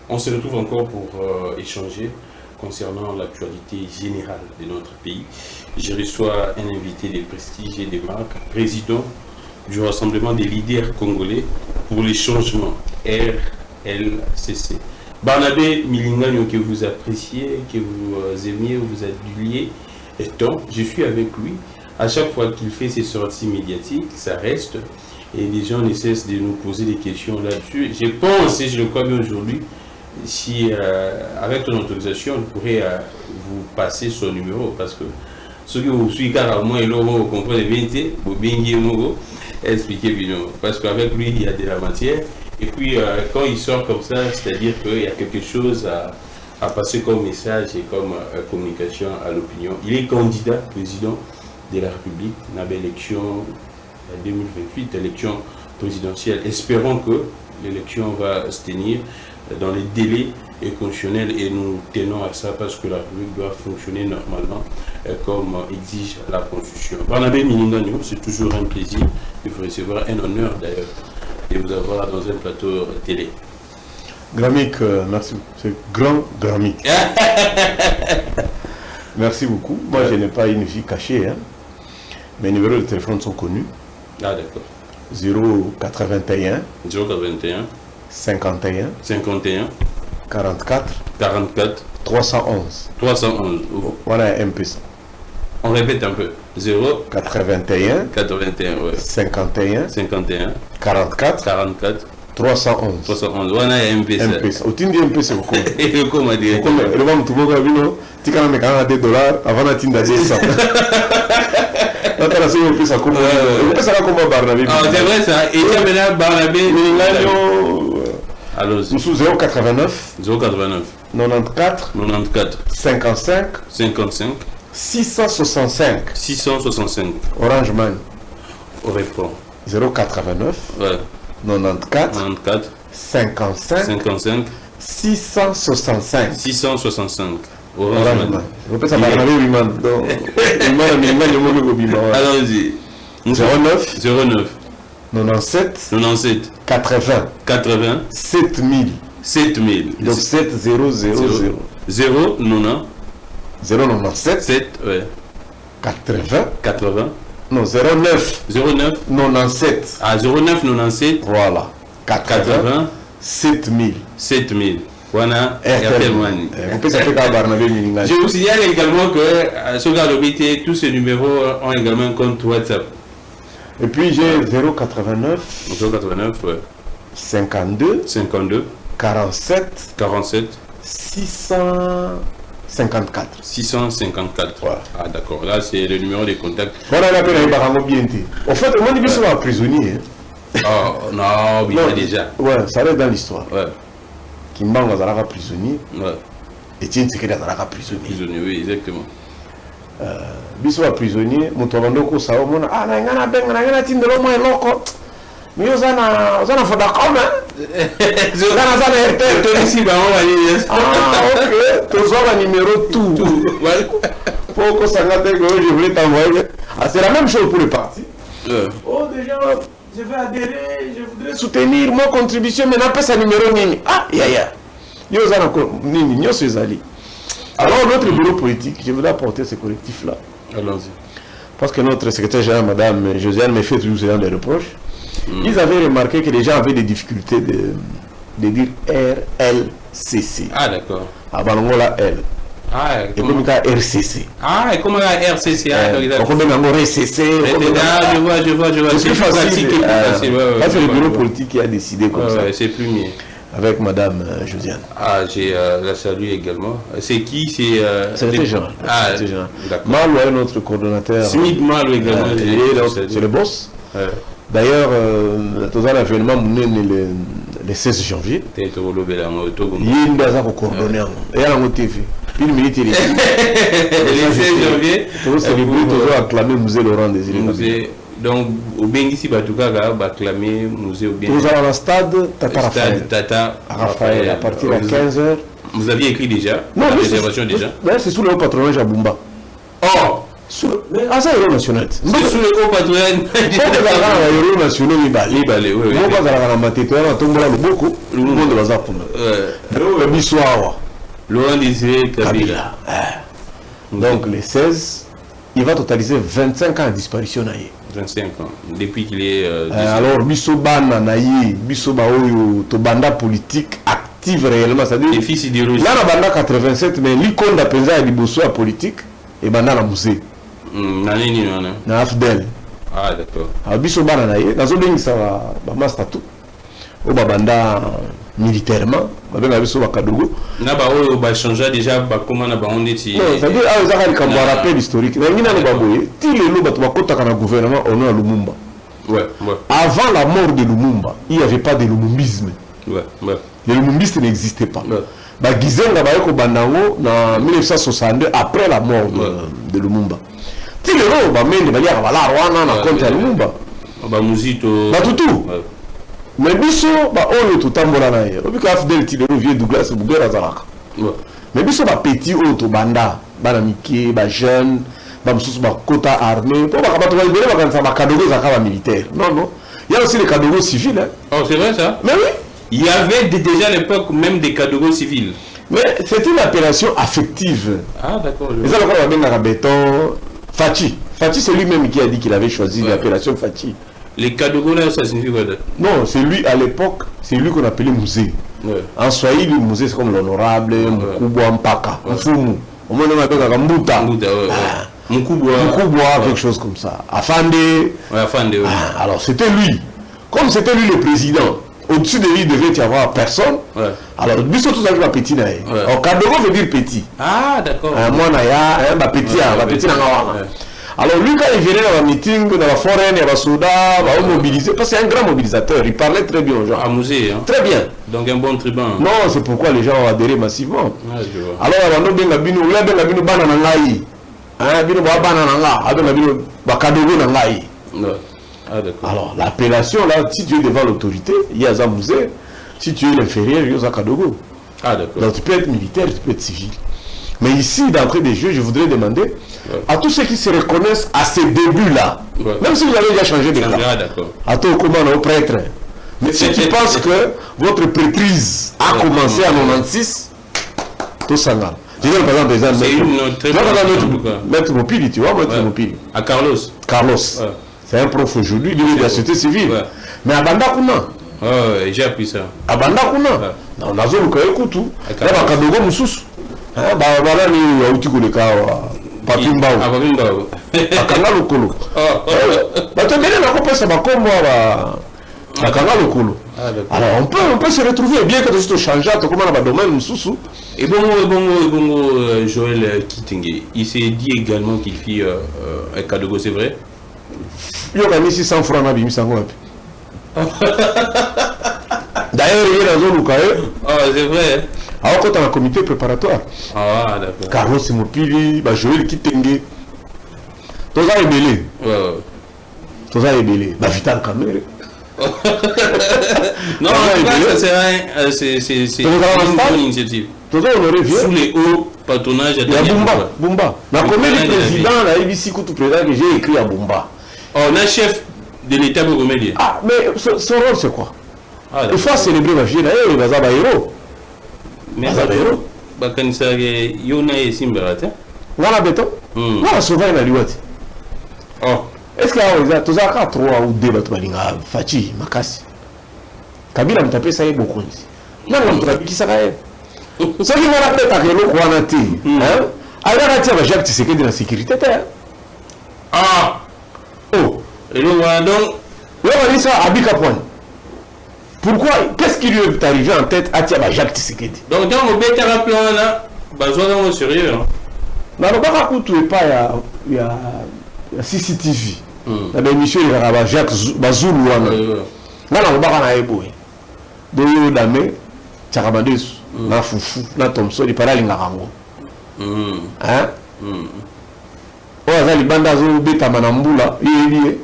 On se retrouve encore pour échanger concernant l'actualité générale de notre pays. Je reçois un invité de prestige et de marque, président du Rassemblement des leaders congolais pour les changements, RLCC. Barnabé Milingano, que vous appréciez, que vous aimiez, vous aduliez, étant, je suis avec lui. À chaque fois qu'il fait ses sorties médiatiques, ça reste, et les gens ne cessent de nous poser des questions là-dessus. Je pense, et je le crois bien aujourd'hui, si avec ton autorisation, je pourrais vous passer son numéro, parce que ceux qui vous suivent carrément et vous comprenez bien, vous bien expliquer bien, parce qu'avec lui, il y a de la matière. Et puis, quand il sort comme ça, c'est-à-dire qu'il y a quelque chose à passer comme message et comme communication à l'opinion. Il est candidat président de la République dans l'élection 2028, élection présidentielle. Espérons que l'élection va se tenir dans les délais constitutionnels et nous tenons à ça parce que la République doit fonctionner normalement comme exige la Constitution. Barnabé Milingano, c'est toujours un plaisir de vous recevoir, un honneur d'ailleurs de vous avoir dans un plateau télé. Gramic, merci. C'est Gramic. Merci beaucoup. Moi, je n'ai pas une vie cachée. Hein. Mes numéros de téléphone sont connus. Ah, d'accord. 081 51 44 311. Voilà un peu ça. On répète un peu. 81 ouais. 51 44 311. Voilà un peu ça. Au tindi un peu c'est beaucoup. Et comment dire? Le vent tout le monde tu quand même $40 avant la tinda 100. C'est vrai ça. Et tu as maintenant Barnabé alors sous 089 94 55 665 Orange Man. Au répond 089 ouais. 94 55 665 Orange Man. On peut savoir allons-y. 09 97 80 7000. Donc 7000 097 7 ouais 80 non 09 97 ah 09 97 voilà 80 7000 voilà. Je vous signale également que sur Galobité, tous ces numéros ont également un compte WhatsApp. Et puis j'ai 089 ouais. 52 47 654. Ouais. Ah d'accord, là c'est le numéro de contact. Voilà la peine en fait, on dit que prisonnier. Oh non, il y a déjà. Ouais, ça reste dans l'histoire. Ouais. Kimbanga Zalaka prisonnier. Ouais. Etienne Sekeda Zalaka prisonnier. Prisonnier, oui, exactement. Biso prisonnier, Moutouabandoko Saomona, ah, n'a pas tindelo moins loco. Mais on a fait d'accord, hein? Ah, ok. Tu as un numéro tout. Faut que ça je voulais t'envoyer. Ah, c'est la même chose pour le parti. Oh, déjà, je vais adhérer, je voudrais soutenir mon contribution, mais n'a pas sa numéro Nini. Ah, alors, notre bureau politique, je voudrais apporter ce collectif-là. Allons-y. Parce que notre secrétaire général, Madame Josiane, me fait toujours ce genre de reproches. Ils avaient remarqué que les gens avaient des difficultés de dire RLCC. Ah, d'accord. Avant, on l'a L. Ah, et comme il y a RCC. Ah, et comment la RCC? On peut même RCC. Je vois. C'est plus facile. C'est le bureau politique qui a décidé comme ça. C'est plus mieux. Avec Madame Josiane. Ah, j'ai la salue également. C'est qui? C'est le général. Ah, d'accord. Malou est notre coordonnateur. Smith Malou également. C'est le boss. D'ailleurs, tout un événement le 16 janvier. Il y a une base à coordonner. Et à la TV. Puis le militaire. Le 16 janvier. Toujours célébrer, toujours acclamer Musée Laurent Désiré. Donc, au Bengisi Batuka va acclamer Musée au Bengisi. Nous allons au stade Tata Raphaël. À partir de 15h. Vous aviez écrit déjà? Non, la réservation déjà? C'est sous le haut patronage à Bumba. Oh! Ah, ça, héros national. C'est sous le haut patronage. Héros nationaux, oui. Moi, quand on a maté, on a tombé le beaucoup. Le monde de la Zapon. Le Bissoir. Laurent Désiré Kabila. Donc, les 16, il va totaliser 25 ans de disparition. 25 ans. Depuis qu'il est. Alors, Bissobana, Naïe, Bissoba, Tobanda politique active réellement. C'est-à-dire. Les fils idéologiques. Là, on a 87, mais l'icône d'appel à Libosso à politique et Banda la musée. Na Afdel. Ah, d'accord. Alors, Bissobana, Naïe, dans un ça va statut. Au Banda militairement, avec la Bissoba Kadogo. Na ba o ba changer déjà comment na ba on est. Non, c'est-à-dire, ah, ça va comme un rappel historique. Mais il y a les lois dans le gouvernement au nom de Lumumba. Ouais. Avant la mort de Lumumba, il n'y avait pas de lumumbisme. Ouais. Le lumumbisme n'existait pas. Gizenga Bayeko Bandango en 1962, après la mort de Lumumba. Si les lois, ils vont dire, voilà, Rwanda, on a compté à Lumumba. Muzito. Tout. Mais biso on est tout tambola na ye obi ka Fidel Tidero vieux Douglas Bugera Zalaka mais biso ba petit auto banda bana miki ba jeune ba mususu ba kota armée pour ba bato ba libérer ba kanisa ba kadogo za ka militaire non il y a aussi les kadogos civils hein. Oh c'est vrai ça mais oui il y avait déjà à l'époque même des kadogos civils mais c'est une appellation affective. Ah d'accord et ça le cas ba benga béton Fachi c'est lui-même qui a dit qu'il avait choisi l'appellation Fachi. Les Kadogos là, ça signifie quoi? Non, c'est lui à l'époque, c'est lui qu'on appelait Musée. En Swahili, le musée c'est comme l'honorable, Mukubwa Mpaka, Mfumu. Au moins on appelle ça Mbuta. Mukubwa, quelque chose comme ça. Afande. Afande. Alors c'était lui. Comme c'était lui le président, au-dessus de lui il devait y avoir personne. Alors, biso tout ça qui va petit là. Alors Kadogo veut dire petit. Ah d'accord. Moi naya, petit na ngawana. Alors lui quand il venait dans la meeting, dans la forêt, il y avait soldats, il va mobiliser, parce que c'est un grand mobilisateur, il parlait très bien aux gens. À musée, hein. Très bien. Donc un bon tribun. Non, c'est pourquoi les gens ont adhéré massivement. Ah, je vois. Alors on a benga bino, on a benga bino bana nangai. Hein, bino bana nanga, on a benga bino bakadogo nangai. Ah d'accord. Alors l'appellation là, si tu es devant l'autorité, il y a un musée. Si tu es l'inférieur, il y a un kadogo. Ah d'accord. Donc tu peux être militaire, tu peux être civil. Mais ici, d'entrée des jeux, je voudrais demander à tous ceux qui se reconnaissent à ces débuts-là, même si vous avez déjà changé de classe, à tous aux prêtres, mais si tu penses que votre prêtrise a commencé en 96, tout ça là. Je donne par exemple des exemples. Maître Mopili, tu vois, Maître Mopili. À Carlos. C'est un prof aujourd'hui, il est de la société civile. Mais à Bandakuna. J'ai appris ça. À Bandakuna. Dans la zone où il y a Koutou, il y a Kadogo Moussous. Voilà ni auti koleka papimbao akanga lokolo bato mbele na kopesa bakombo akanga lokolo. Alors on peut se retrouver bien que tout se change à comment dans domaine mususu. Et bon Joël Kitenge, il s'est dit également qu'il fit un Kadogo, c'est vrai? Il y a gagné 600 francs na bimi sango wapi. D'ailleurs il est dans zone ukae. Ah c'est vrai. Alors quand on a un comité préparatoire, ah d'accord. Carlos Mopili, Joël Kitenge, tous ça est belé. Tous ça est belé. Vital Kamere. Non, c'est une bonne initiative. Tous ça on aurait vu. Sous les hauts patronages. Il y a Bumba. La comédie président, la ABC Koutou président que j'ai écrit à Bumba. Oh, on a chef de l'État pour comédie. Ah, mais son rôle c'est quoi? Il faut célébrer ma fille, il va avoir un héros. Mais bakanisa yona esimbarate wala beto wala souvent na liwati. Est-ce qu'il y a tous à 3 ou 2 bato balinga Fachi makasi Kabila mtape ça est beaucoup ici non mtapikisa kae so qui m'a rappelé ta kelo kwa na ti hein ala tia ba Jacques Tshisekedi na sécurité et le donc on dit ça Abika Point. Pourquoi? Qu'est-ce qui lui est arrivé en tête à Tia Jacques Tshisekedi? Donc dans le bête à plan là, besoin d'un sérieux. Dans le bas à tout pas il y a CCTV. La émission il y a Jacques Bazoulou là le bas na eboy. Doyo dame Tcharabandes na fufu na Thomson il parle ngarango. Hein? Oza libanda zo beta manambula yeli.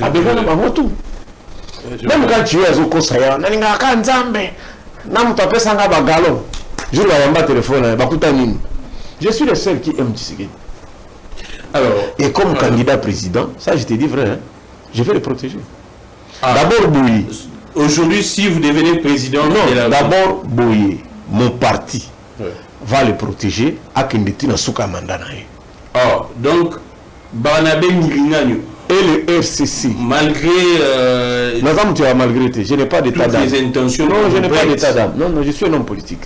Abekana bamotu. Même quand tu es au Kosaya, naninga kanzambe, namutape sanga bagalo. Je vais avoir téléphone, bakuta nini. Je suis le seul qui aime Tshisekedi. Alors, et comme candidat président, ça je te dis vrai, hein, je vais le protéger. D'abord Boye. Aujourd'hui, si vous devenez président... Non, d'abord Boye, mon parti, va le protéger à Kendetina Souka Mandanae. Donc, Barnabé Niringanyo. Et le RCC. Malgré... malgré, je n'ai pas d'état d'âme. Les intentions... Non, je n'ai pas d'état d'âme. Non, je suis un homme politique.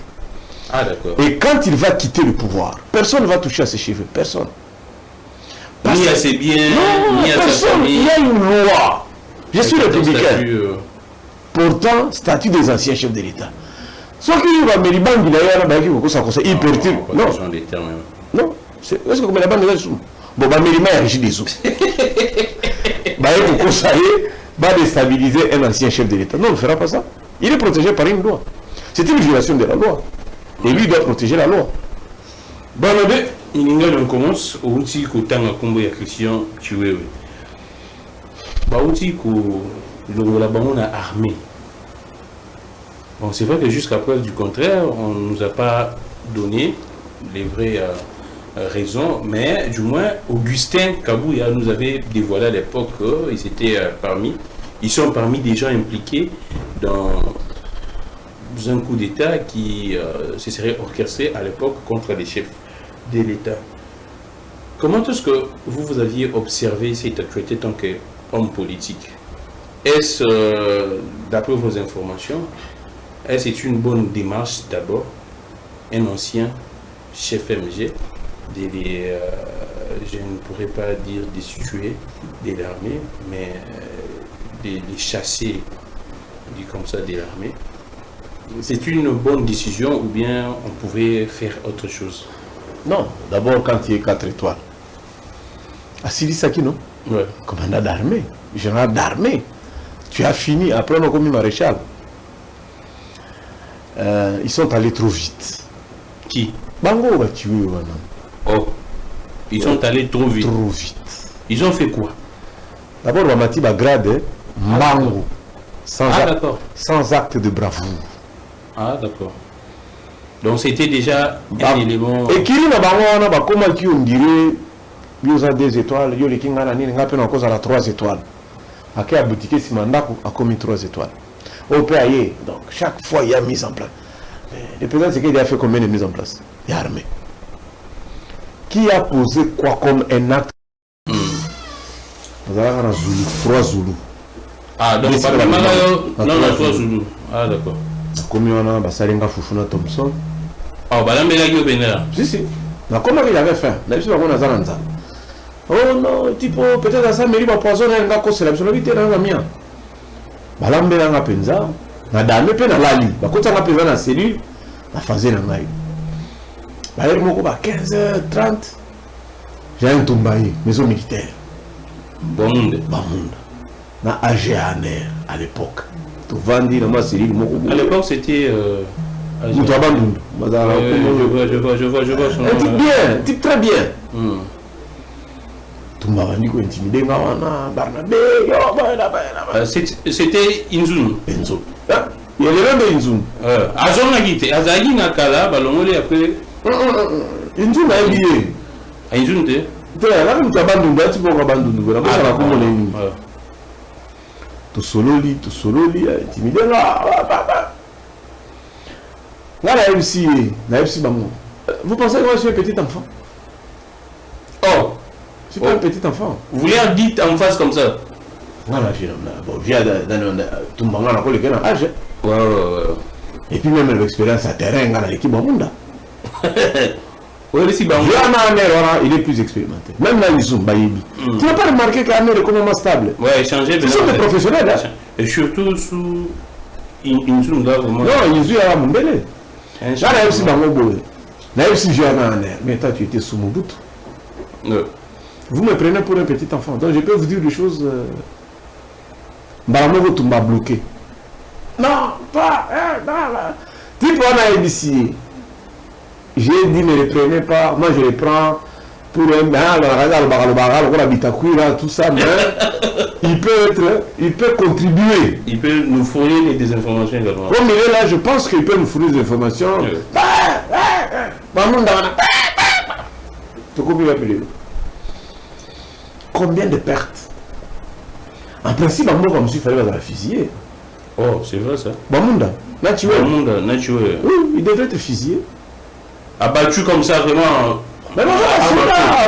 Ah, d'accord. Et quand il va quitter le pouvoir, personne ne va toucher à ses cheveux. Personne. Ni à ses biens, ni à sa famille. Il y a une loi. Je suis républicain. Pourtant, statut des anciens chefs de l'État. Ce qui va me dire, il perturbe. Non. Non. Est-ce que la bande est bon, bah, mais il m'a régi des autres. Bah, il va déstabiliser un ancien chef de l'État. Non, il ne fera pas ça. Il est protégé par une loi. C'est une violation de la loi. Et lui doit protéger la loi. Barnabé, on commence au outil que tu as combo et Christian Tué. Bah, outil que la banque a armé. Bon, c'est vrai que jusqu'à preuve du contraire, on ne nous a pas donné les vraies raisons, mais du moins, Augustin Kabouya nous avait dévoilé à l'époque ils sont parmi des gens impliqués dans un coup d'État qui se serait orchestré à l'époque contre les chefs de l'État. Comment est-ce que vous aviez observé cette actualité en tant qu'homme politique? Est-ce, d'après vos informations, est-ce une bonne démarche d'abord, un ancien chef MG, je ne pourrais pas dire destituer de l'armée, mais de chasser, comme ça, de l'armée? C'est une bonne décision ou bien on pouvait faire autre chose? Non, d'abord quand il y a 4 étoiles. Assili Saki, non? Ouais. Commandant d'armée, général d'armée. Tu as fini, après on a commis maréchal. Ils sont allés trop vite. Qui? Bango va tuer. Oh, ils sont allés trop vite. Trop vite. Ils ont fait quoi? D'abord, Mamati Bagrade, Mango. Sans acte de bravoure. Ah, d'accord. Donc c'était déjà un élément... Et qui n'a pas comment qui on dirait, il y a 2 étoiles, il y a les Kingana, il y a 3 étoiles. À qui a boutiqué si mandat a commis 3 étoiles. Au PAE, donc chaque fois il y a mise en place. Le président, c'est qu'il a fait combien de mises en place? Il y a armé. Qui a posé quoi comme un acte? Nous avons 3 Zoulous. Ah, donc pas de mal, non, 3 Zoulous. Ah, d'accord. Comme on a Basalenga Fufuna Thompson. Ah, bah là, mais là, il y a Bénard. Si. Comment il avait fait? Il a dit oh non, tipo, peut-être à ça, mais il va poisonner un gars qui c'est l'absoluté dans la mienne. Balambe na penza, na dame pe na lali. Ba kota na penza na cellule, na fazer na ngai. Ba ler moko ba 15h30. J'ai un tombaye, maison militaire. Bon monde. Na AGANR à l'époque. Tu vandi na ma cellule moko. À l'époque c'était Moutabandou. Je vois son nom. Type bien, type très bien. Intimidé Barnabé. C'était Inzun. Il y a le même Inzun. Azon a quitté. Azagi n'a qu'à là, Balongoli après. Inzun a oublié. Inzun t'es. Là, nous avons tu peux abandonner. Là, ça va comme on est. Tout sololi, intimidé là. Là, la MC, vous pensez que moi je suis un petit enfant? Oh! Je suis pas un petit enfant. Vous voulez en dire en face comme ça? Voilà, via tout le monde a un âge. Ouais. Et puis même l'expérience à terrain dans l'équipe au monde. Oui, il est plus expérimenté. Même là, ils sont baïbi. Tu n'as pas remarqué que l'année est complètement stable? Ouais, changer. Ce sont des professionnels. Et surtout sous Inzun là vraiment. Non, Inzun a mon belé. Là, il y a aussi dans mon boulot. Là, il y a aussi mais toi, tu étais sous mon bout. Vous me prenez pour un petit enfant. Donc, je peux vous dire des choses. Baramo tu m'as bloqué. Non, pas. Type, on a ici. J'ai dit, ne les prenez pas. Moi, je les prends pour un tout ça, mais il peut contribuer. Il peut nous fournir des informations également. Comme il est là, je pense qu'il peut nous fournir des informations. combien de pertes? En principe, moi, comme il fallait la fusiller. Oh, c'est vrai ça. Bamunda, naturel. Bamunda, naturel. Oui, il devrait être fusillé. Abattu comme ça, vraiment. Mais non,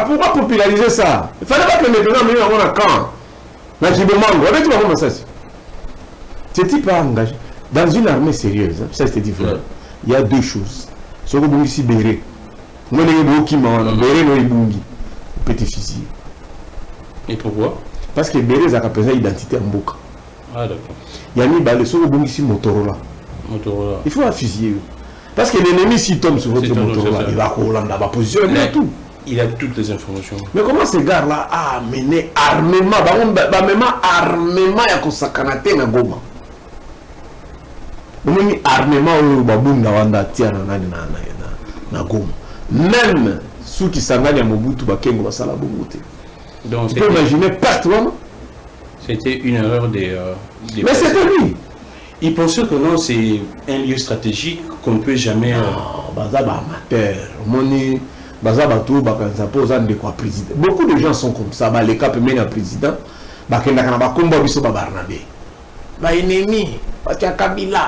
pourquoi populariser ça? Il fallait pas que maintenant, mais on a quand? Najibomango, avec tout le monde, ça. Ce type pas engagé. Dans une armée sérieuse, ça c'était différent. Il y a deux choses. Ce que vous ici, Béré. Moi, les gens qui m'ont Béré, non, ils bungi. Petit fusillé. Et pourquoi? Parce que Béré, ça a besoin d'identité en bouc. Ah, d'accord. Il y a mis balé, ce que vous ici, Motorola. Motorola. Il faut un fusiller. Parce que l'ennemi, s'il tombe sur votre Motorola, il va rouler dans la position. Il a toutes les informations. Mais comment ces gars-là a amené armement, même armement, il y a Kosakanate na Goma. Même armement, na Goma. Même ceux qui s'engagent à Mobutu, Bakengo, Basala Bongote. Donc, tu peux imaginer partout. C'était une erreur des mais c'était lui. Il pensait que non, c'est un lieu stratégique qu'on ne peut jamais. Bazaba amateur. Moni. Beaucoup de gens sont comme ça. Les cas même un président.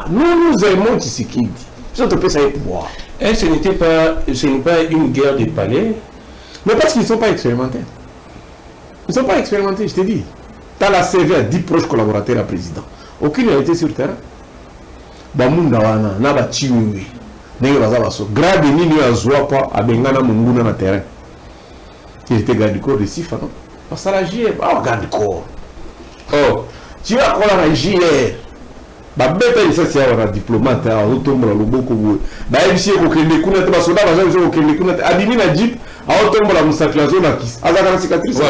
Nous aimons Tshisekedi. Ce n'est pas une guerre des palais. Mais parce qu'ils ne sont pas expérimentés. Ils ne sont pas expérimentés, je te dis. Tu as la CV à 10 proches collaborateurs à président. Aucune n'a été sur le terrain. Bamundawana, Naba Chiwi. Grade nini azwa pa abengana munguna na terrain. Il était garde du corps de Sifa, non? Parce que la JR, garde du corps. Oh, tu vas quoi la JR? Bah bête ça c'est un diplomate à autombre le beaucoup. Bah ici au Kenya kuna te basoda baza au Kenya kuna adimi na jeep à autombre la musaculazo na kiss. Azaka na cicatrice.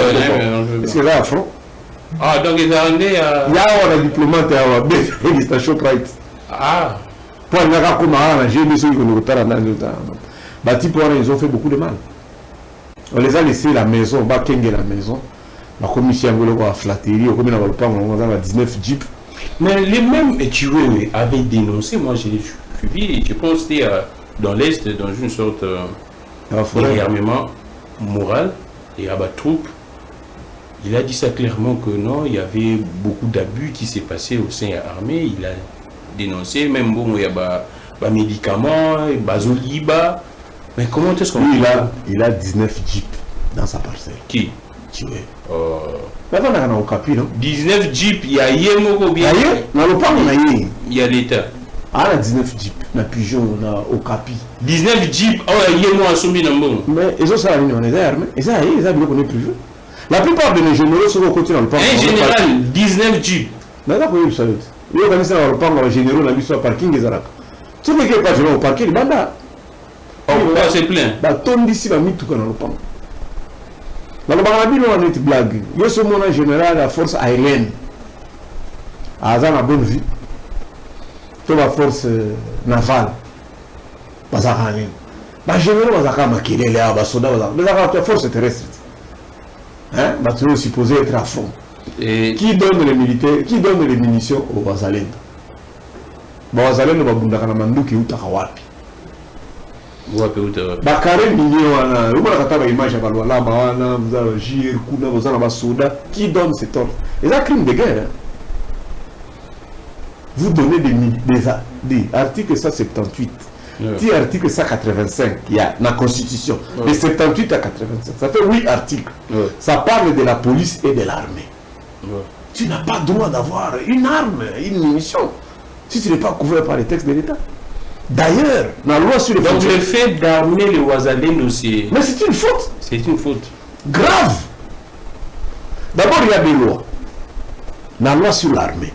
Est-ce que là front? Ah donc ils ont amené à il y a un diplomate à bête et station pride. Ah. Ils ont fait beaucoup de mal. On les a laissé la maison, la maison. La commission a flatterie, on a 19 jeeps. Mais les mêmes tués avaient dénoncé, moi j'ai suivi, je pense que c'était dans l'Est, dans une sorte de réarmement moral et à troupes. Il a dit ça clairement que non, il y avait beaucoup d'abus qui s'est passé au sein de l'armée. Il a dénoncé, même bon, il y a des médicaments, des oliba. Mais comment est-ce qu'on il a 19 jeeps dans sa parcelle. Qui? Tué. Mais on a au Capi, non? 19 jeeps, il y a Yemo bien. Il y a l'État. Ah, il y a 19 jeeps. On a Pigeon, on a au Capi. 19 jeeps, oh, il y a Yemo en Sombi Nambo. Mais ils ont ça, on est armés. Ils ont qu'on est plus vieux. La plupart de nos généraux sont au côté dans le parc. Un général, 19 jeeps. Mais là, vous savez. Il y a un parc généraux, on a vu sur le parking des Arabes. Tu ne peux pas jouer au parking, il banda. Oh, c'est plein. La tonne d'ici va mettre tout dans le parc. Dans le Bangladesh, on a une blague. Il y a ce moment général, la force aérienne. À la bonne vie. Toute la force navale. Bazarane. La général, Bazaka Makile, les soldats, la force terrestre. Hein? Tu es supposé être à fond. Et qui donne les militaires, qui donne les munitions aux Bazalènes? Bazalènes, on va bundaka na manduki utaka wapi. Bakare millions, on a image à la Bawana, vous avez Gir, Kuna, vous avez Soda. Qui donne cet ordre? C'est un crime de guerre. Hein? Vous donnez des articles 178, des articles 185, il y a la Constitution, de 78 à 85. Ça fait 8 articles. Ça parle de la police et de l'armée. Tu n'as pas le droit d'avoir une arme, une munition, si tu n'es pas couvert par les textes de l'État. D'ailleurs, la loi sur les donc le fait d'armer les Ouazalènes aussi. Mais c'est une faute. C'est une faute. Grave. D'abord, il y a des lois. La loi sur l'armée.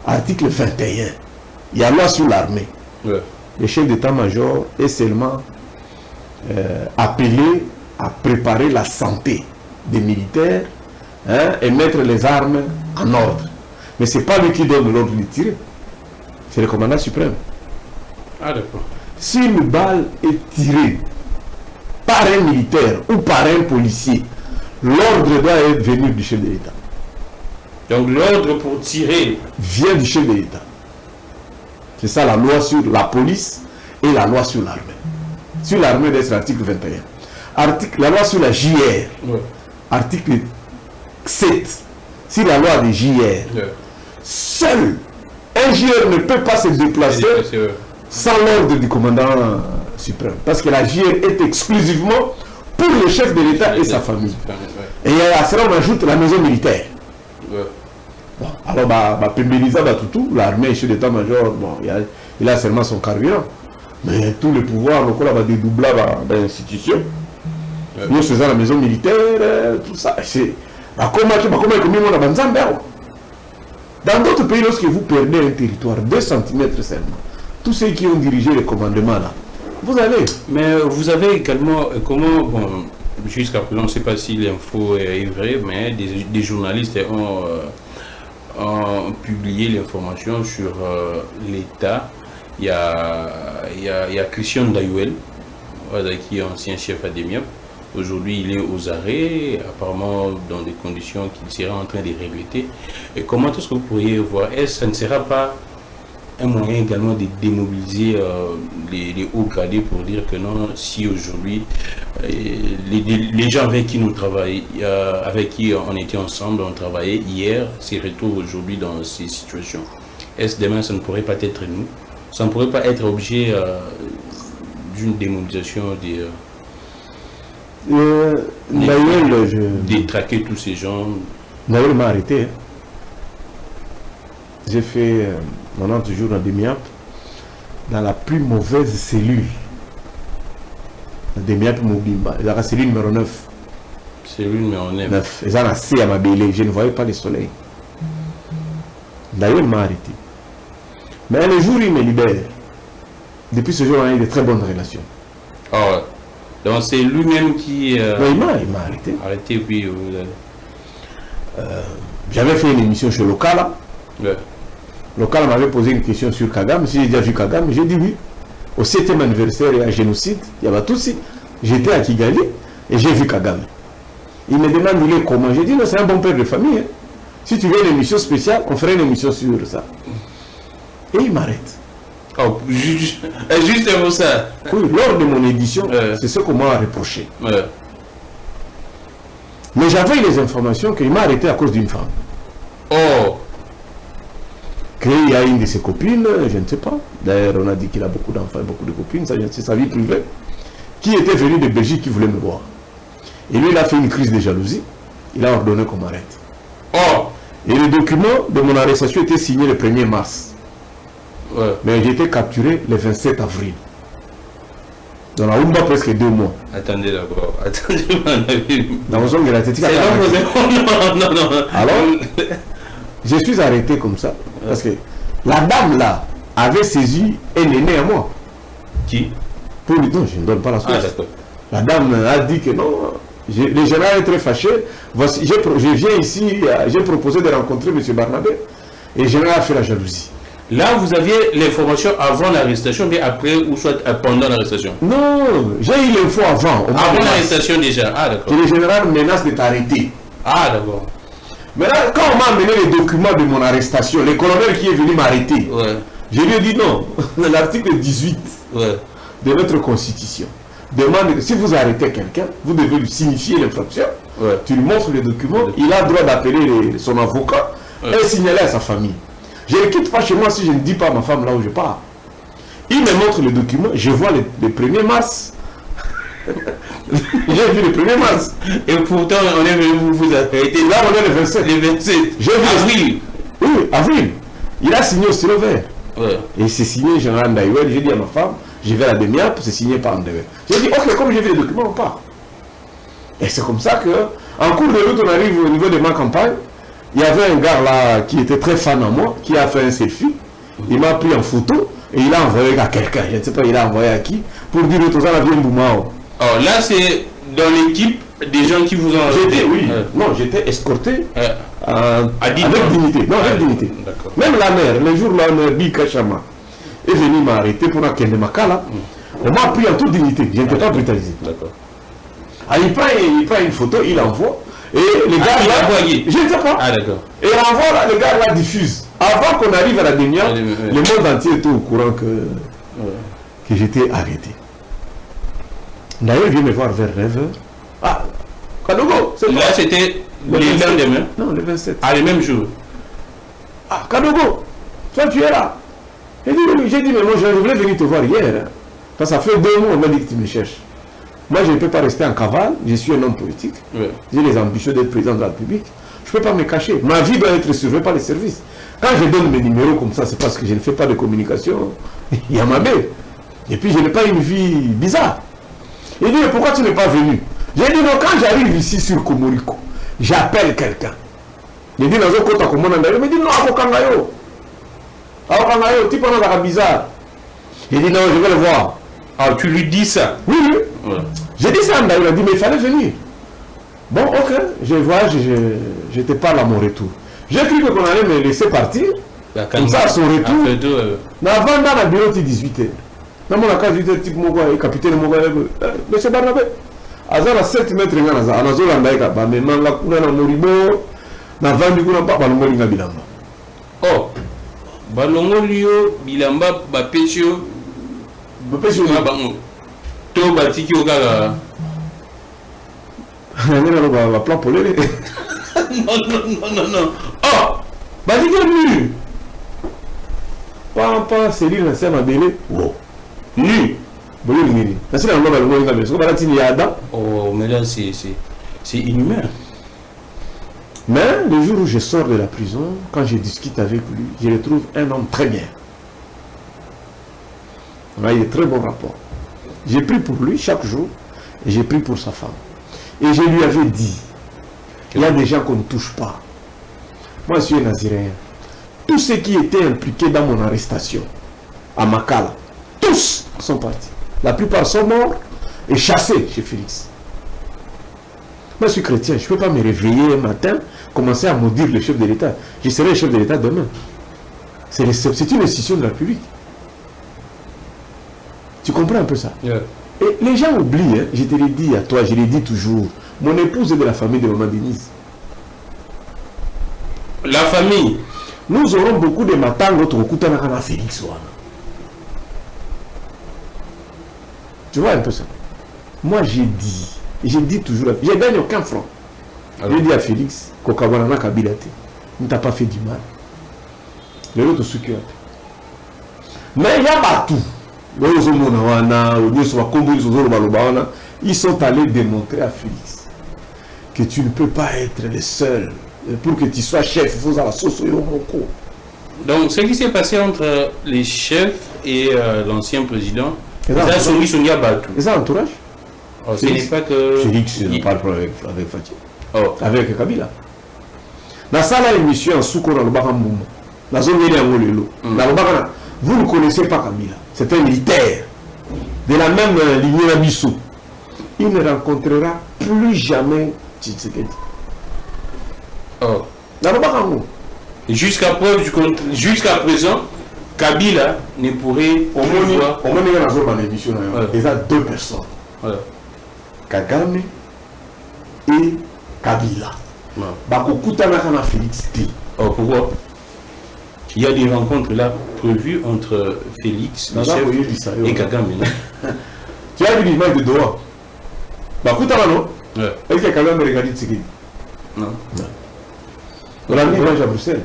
Article 21. Il y a la loi sur l'armée. Le chef d'état-major est seulement appelé à préparer la santé des militaires, hein, et mettre les armes en ordre. Mais ce n'est pas lui qui donne l'ordre de tirer. C'est le commandant suprême. Ah d'accord. Si une balle est tirée par un militaire ou par un policier, l'ordre doit être venu du chef de l'État. Donc l'ordre pour tirer vient du chef de l'État. C'est ça la loi sur la police et la loi sur l'armée. Sur l'armée, c'est l'article 21. La loi sur la JR, article 7 sur la loi de JR. Seul un JR ne peut pas se déplacer sans l'ordre du commandant suprême. Parce que la JR est exclusivement pour le chef de l'État et sa famille. Et à cela, on ajoute la maison militaire. Bon, alors, Pembeliza Batutu, l'armée, chef d'état-major, bon, il a seulement son carburant. Mais tous les pouvoirs, donc, on va dédoubler dans l'institution. Nous faisons la maison militaire, tout ça. C'est. Dans d'autres pays, lorsque vous perdez un territoire, 2 cm seulement, tous ceux qui ont dirigé le commandement là, vous allez. Mais vous avez également, comment, bon, jusqu'à présent, on ne sait pas si l'info est vraie, mais des journalistes ont publié l'information sur l'État. Il y a Christian Dayuel, qui est ancien chef ADEMIAP. Aujourd'hui, il est aux arrêts, apparemment dans des conditions qu'il sera en train de regretter. Et comment est-ce que vous pourriez voir? Est-ce que ça ne sera pas un moyen également de démobiliser les hauts gradés pour dire que non, si aujourd'hui, les gens avec qui nous travaillons, avec qui on était ensemble, on travaillait hier, se retrouvent aujourd'hui dans ces situations. Est-ce que demain, ça ne pourrait pas être nous? Ça ne pourrait pas être objet d'une démobilisation des... détraquer tous ces gens. Naël m'a arrêté. J'ai fait 90 jours à Demiap dans la plus mauvaise cellule. Demiap Mobimba, la cellule numéro 9. Cellule numéro 9. Ils ont assez à ma belle, je ne voyais pas le soleil. Naël m'a arrêté. Mais le jour où il me libère, depuis ce jour, on a eu de très bonnes relations. Oh. Donc c'est lui-même qui... il m'a arrêté. Arrêté, puis... J'avais fait une émission chez Lokala. Ouais. Lokala m'avait posé une question sur Kagame. Si j'ai déjà vu Kagame, j'ai dit oui. Au 7e anniversaire, il y a un génocide, il y avait tout ça. J'étais à Kigali et j'ai vu Kagame. Il me demande il est comment. J'ai dit non, c'est un bon père de famille. Hein. Si tu veux une émission spéciale, on ferait une émission sur ça. Et il m'arrête. Oh, justement ça. Oui, lors de mon édition, c'est ce qu'on m'a reproché. Mais j'avais les informations qu'il m'a arrêté à cause d'une femme. Oh. Qu'il y a une de ses copines, je ne sais pas. D'ailleurs, on a dit qu'il a beaucoup d'enfants, beaucoup de copines, c'est sa vie privée. Qui était venu de Belgique, qui voulait me voir. Et lui, il a fait une crise de jalousie. Il a ordonné qu'on m'arrête. Oh. Et le document de mon arrestation était signé le 1er mars. Ouais. Mais j'ai été capturé le 27 avril. Dans la Oumba, presque 2 mois. Attendez d'abord. Attendez, dans zone de la Tétique. Non. Alors, je suis arrêté comme ça. Parce que la dame là avait saisi un aîné à moi. Qui? Pour lui, non, je ne donne pas la source. Ah, d'accord. La dame a dit que non. Le général est très fâché. Voici, je viens ici, j'ai proposé de rencontrer M. Barnabé. Et le général a fait la jalousie. Là, vous aviez l'information avant l'arrestation, mais après ou soit pendant l'arrestation? Non, j'ai eu l'info avant. Avant l'arrestation déjà. Ah, d'accord. Que le général menace de t'arrêter. Ah, d'accord. Maintenant, quand on m'a amené les documents de mon arrestation, le colonel qui est venu m'arrêter, je lui ai dit non. L'article 18 de notre constitution demande que si vous arrêtez quelqu'un, vous devez lui signifier l'infraction. Tu lui montres les documents, il a le droit d'appeler son avocat et signaler à sa famille. Je ne quitte pas chez moi si je ne dis pas à ma femme là où je pars. Il me montre le document, je vois le 1er mars. J'ai vu le 1er mars. Et pourtant, on est venu vous arrêter. Là, on est le 27. Le 27. J'ai vu avril. Oui, avril. Il a signé au stylo vert. Et c'est signé Général Ndaïwel. J'ai dit à ma femme, je vais à la Demiap, c'est signé par Ndaïwel. J'ai dit, ok, comme j'ai vu le document, on part. Et c'est comme ça que, en cours de route, on arrive au niveau de ma campagne. Il y avait un gars là qui était très fan à moi, qui a fait un selfie. Il m'a pris en photo et il a envoyé à quelqu'un. Je ne sais pas, il a envoyé à qui pour dire que ça vient Boumao. Oh, là, c'est dans l'équipe des gens qui vous ont arrêté. Oui. Non, j'étais escorté avec dignité. Non, avec dignité. Même la mère, le jour où la mère Bika Chama est venue m'arrêter pour un Kendemaka, on m'a pris en toute dignité. Je n'étais pas brutalisé. D'accord. Il prend une photo, il envoie. Et les gars là, je ne sais pas. Ah, d'accord. Et l'envoi là, les gars là diffusent. Avant qu'on arrive à la Demiap, le monde entier était au courant que j'étais arrêté. D'ailleurs, il vient me voir vers 9h. Ah, Kadogo, c'est là, c'était Le lendemain? Non, le 27. Ah, le même jour. Ah, Kadogo, toi tu es là. J'ai dit, mais moi je voulais venir te voir hier. Hein. Parce que ça fait 2 mois, on m'a dit que tu me cherches. Moi je ne peux pas rester en cavale, je suis un homme politique. Ouais. J'ai les ambitions d'être président de la République. Je ne peux pas me cacher. Ma vie doit être surveillée par les services. Quand je donne mes numéros comme ça, c'est parce que je ne fais pas de communication. Il y a ma belle. Et puis je n'ai pas une vie bizarre. Il dit, mais pourquoi tu n'es pas venu? J'ai dit, non, quand j'arrive ici sur Komoriko, j'appelle quelqu'un. Il dit, non, il me dit, non, Akokangayo. Akokangayo, tu penses que c'est bizarre. Il dit, non, je vais le voir. Ah, tu lui dis ça? Oui, oui. Ouais. J'ai dit ça, il a dit, mais il fallait venir. Bon, ok, je vois, je te parle à mon retour. J'ai cru qu'on allait me laisser partir. Comme ça, à son retour. Avant, dans le bureau, c'est 18h. Dans mon cas, 18h, type Mogwa, capitaine Mogwa, monsieur Barnabé. Azala 7 mètres, Anazola Ndaika, mais Manga Kuna Moribo, na vendu Kuna Papa Longolinga Bilamba. Oh, Balongolio, Bilamba, Bapesio, Bapesio, To Batiki Ogaga. Va plan pour les. Non. Oh, Batiki est nu. Pas Céline, la sœur Mabélé. Wow. Nu. Oh, mais là, c'est inhumain. Mais le jour où je sors de la prison, quand je discute avec lui, je le trouve un homme très bien. On a eu de très bons rapports. J'ai pris pour lui chaque jour et j'ai pris pour sa femme. Et je lui avais dit, il y a des gens qu'on ne touche pas. Moi, je suis un Naziréen. Tous ceux qui étaient impliqués dans mon arrestation à Makala, tous sont partis. La plupart sont morts et chassés chez Félix. Moi, je suis chrétien. Je ne peux pas me réveiller un matin, commencer à maudire le chef de l'État. Je serai le chef de l'État demain. C'est une institution de la République. Tu comprends un peu ça? Yeah. Et les gens oublient, hein, je te l'ai dit à toi, je l'ai dit toujours. Mon épouse est de la famille de Maman Denise. La famille? Nous aurons beaucoup de matins, notre Koutanakana Félix. Tu vois un peu ça? Moi j'ai dit toujours, je gagne aucun franc. J'ai dit à Félix, Kokawanana Kabila, ne t'a pas fait du mal. Les autres soukouent. Mais il y a partout. Ils sont allés démontrer à Félix que tu ne peux pas être le seul. Pour que tu sois chef, il faut la sauce. Donc ce qui s'est passé entre les chefs et l'ancien président, c'est ça entourage. Oh, ce n'est pas que... Félix ne parle pas avec Fatih. Oh. Avec Kabila. Dans ça, l'émission en Souko dans le Baramboum. Dans zone vous ne connaissez pas Kabila. C'est un militaire de la même lignée d'Abissou. Il ne rencontrera plus jamais Tshisekedi. Oh. Dans le Baramboum. Jusqu'à présent, Kabila ne pourrait au moins il y a dans l'émission. Il y a 2 personnes. Voilà. Kagame et Kabila. Bakokoutanakana Félix. Oh, pourquoi? Il y a des rencontres là prévues entre Félix, le chef, et Kagame. Tu as vu l'image de Doha? Bakoutana, non? Est-ce que Kagame regarde Tshisekedi? Non. On a mis l'image à Bruxelles.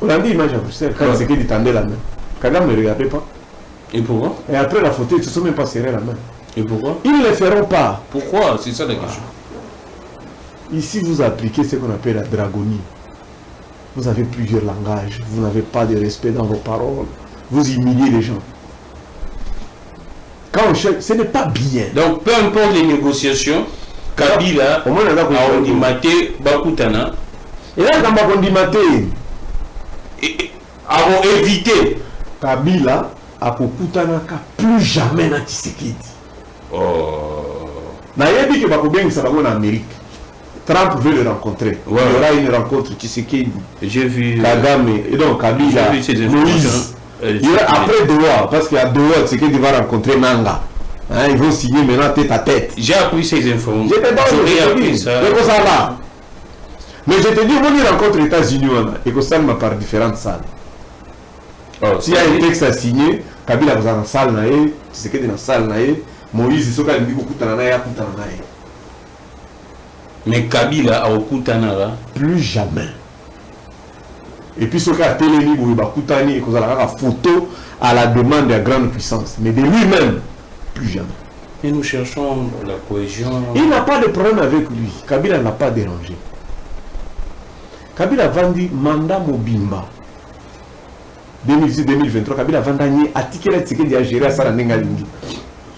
On a mis l'image à Bruxelles quand Tshisekedi tendait la main. Kagame ne regardait pas. Et pourquoi? Et après la photo, ils ne se sont même pas serrés la main. Et pourquoi? Ils ne le feront pas. Pourquoi? C'est ça la question. Ici, vous appliquez ce qu'on appelle la dragonie. Vous avez plusieurs langages. Vous n'avez pas de respect dans vos paroles. Vous humiliez les gens. Quand on cherche, ce n'est pas bien. Donc, peu importe les négociations, Kabila a ondimaté Bakutana. Et là, quand Bakondimate a évité Kabila a Kokutanaka plus jamais na Tshisekedi. Oh. Nayebi que Bakobeng ça va en Amérique. Trump veut le rencontrer. Ouais. Il y aura une rencontre Tshisekedi. J'ai vu Kagame et donc Kabila, Moïse. Après Doha, parce qu'il y a Doha, Tshisekedi va rencontrer Nanga. Hein, ils vont signer maintenant tête à tête. J'ai appris ces informations. J'ai appris ça. Mais je te dis, on y rencontre les États-Unis et que ça ne m'a par différentes salles. Oh, s'il y a un texte à signer, Kabila va dans la salle, Tshisekedi dans la salle, Moïse, il faut qu'il y ait beaucoup de Mais Kabila a Okutanara. Plus jamais. Et puis ce qu'a Téléni, Koutani, et qu'on a la photo à la demande de la grande puissance. Mais de lui-même, plus jamais. Et nous cherchons la cohésion. Il n'a pas de problème avec lui. Kabila n'a pas dérangé. Kabila Vandi mandat Mobimba 2010-2023. Kabila Vandani a tiqué la ticket de gérer à Saranengalingi.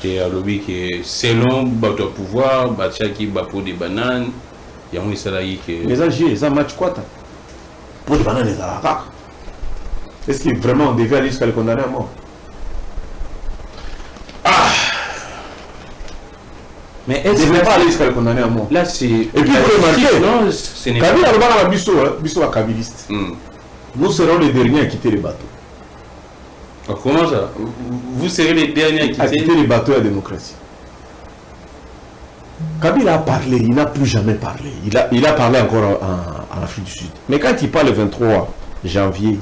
Et à l'objet que selon votre pouvoir, Bachaki Bapo des bananes, il y a un salarié qui. Mais ça, j'ai ça match quoi? Pour des bananes, les Arabes. Est-ce que vraiment on devait aller jusqu'à le condamner à mort? Mais est-ce ne pas aller jusqu'à le condamner à mort? Là, c'est. Et puis, il faut remarquer, non, ce n'est pas. Kabila a Bisso à Kabiliste. Nous serons les derniers à quitter les bateaux. Comment ça? Vous serez les derniers à quitter les bateaux à la démocratie. Kabila a parlé, il n'a plus jamais parlé. Il a parlé encore en Afrique du Sud. Mais quand il parle le 23 janvier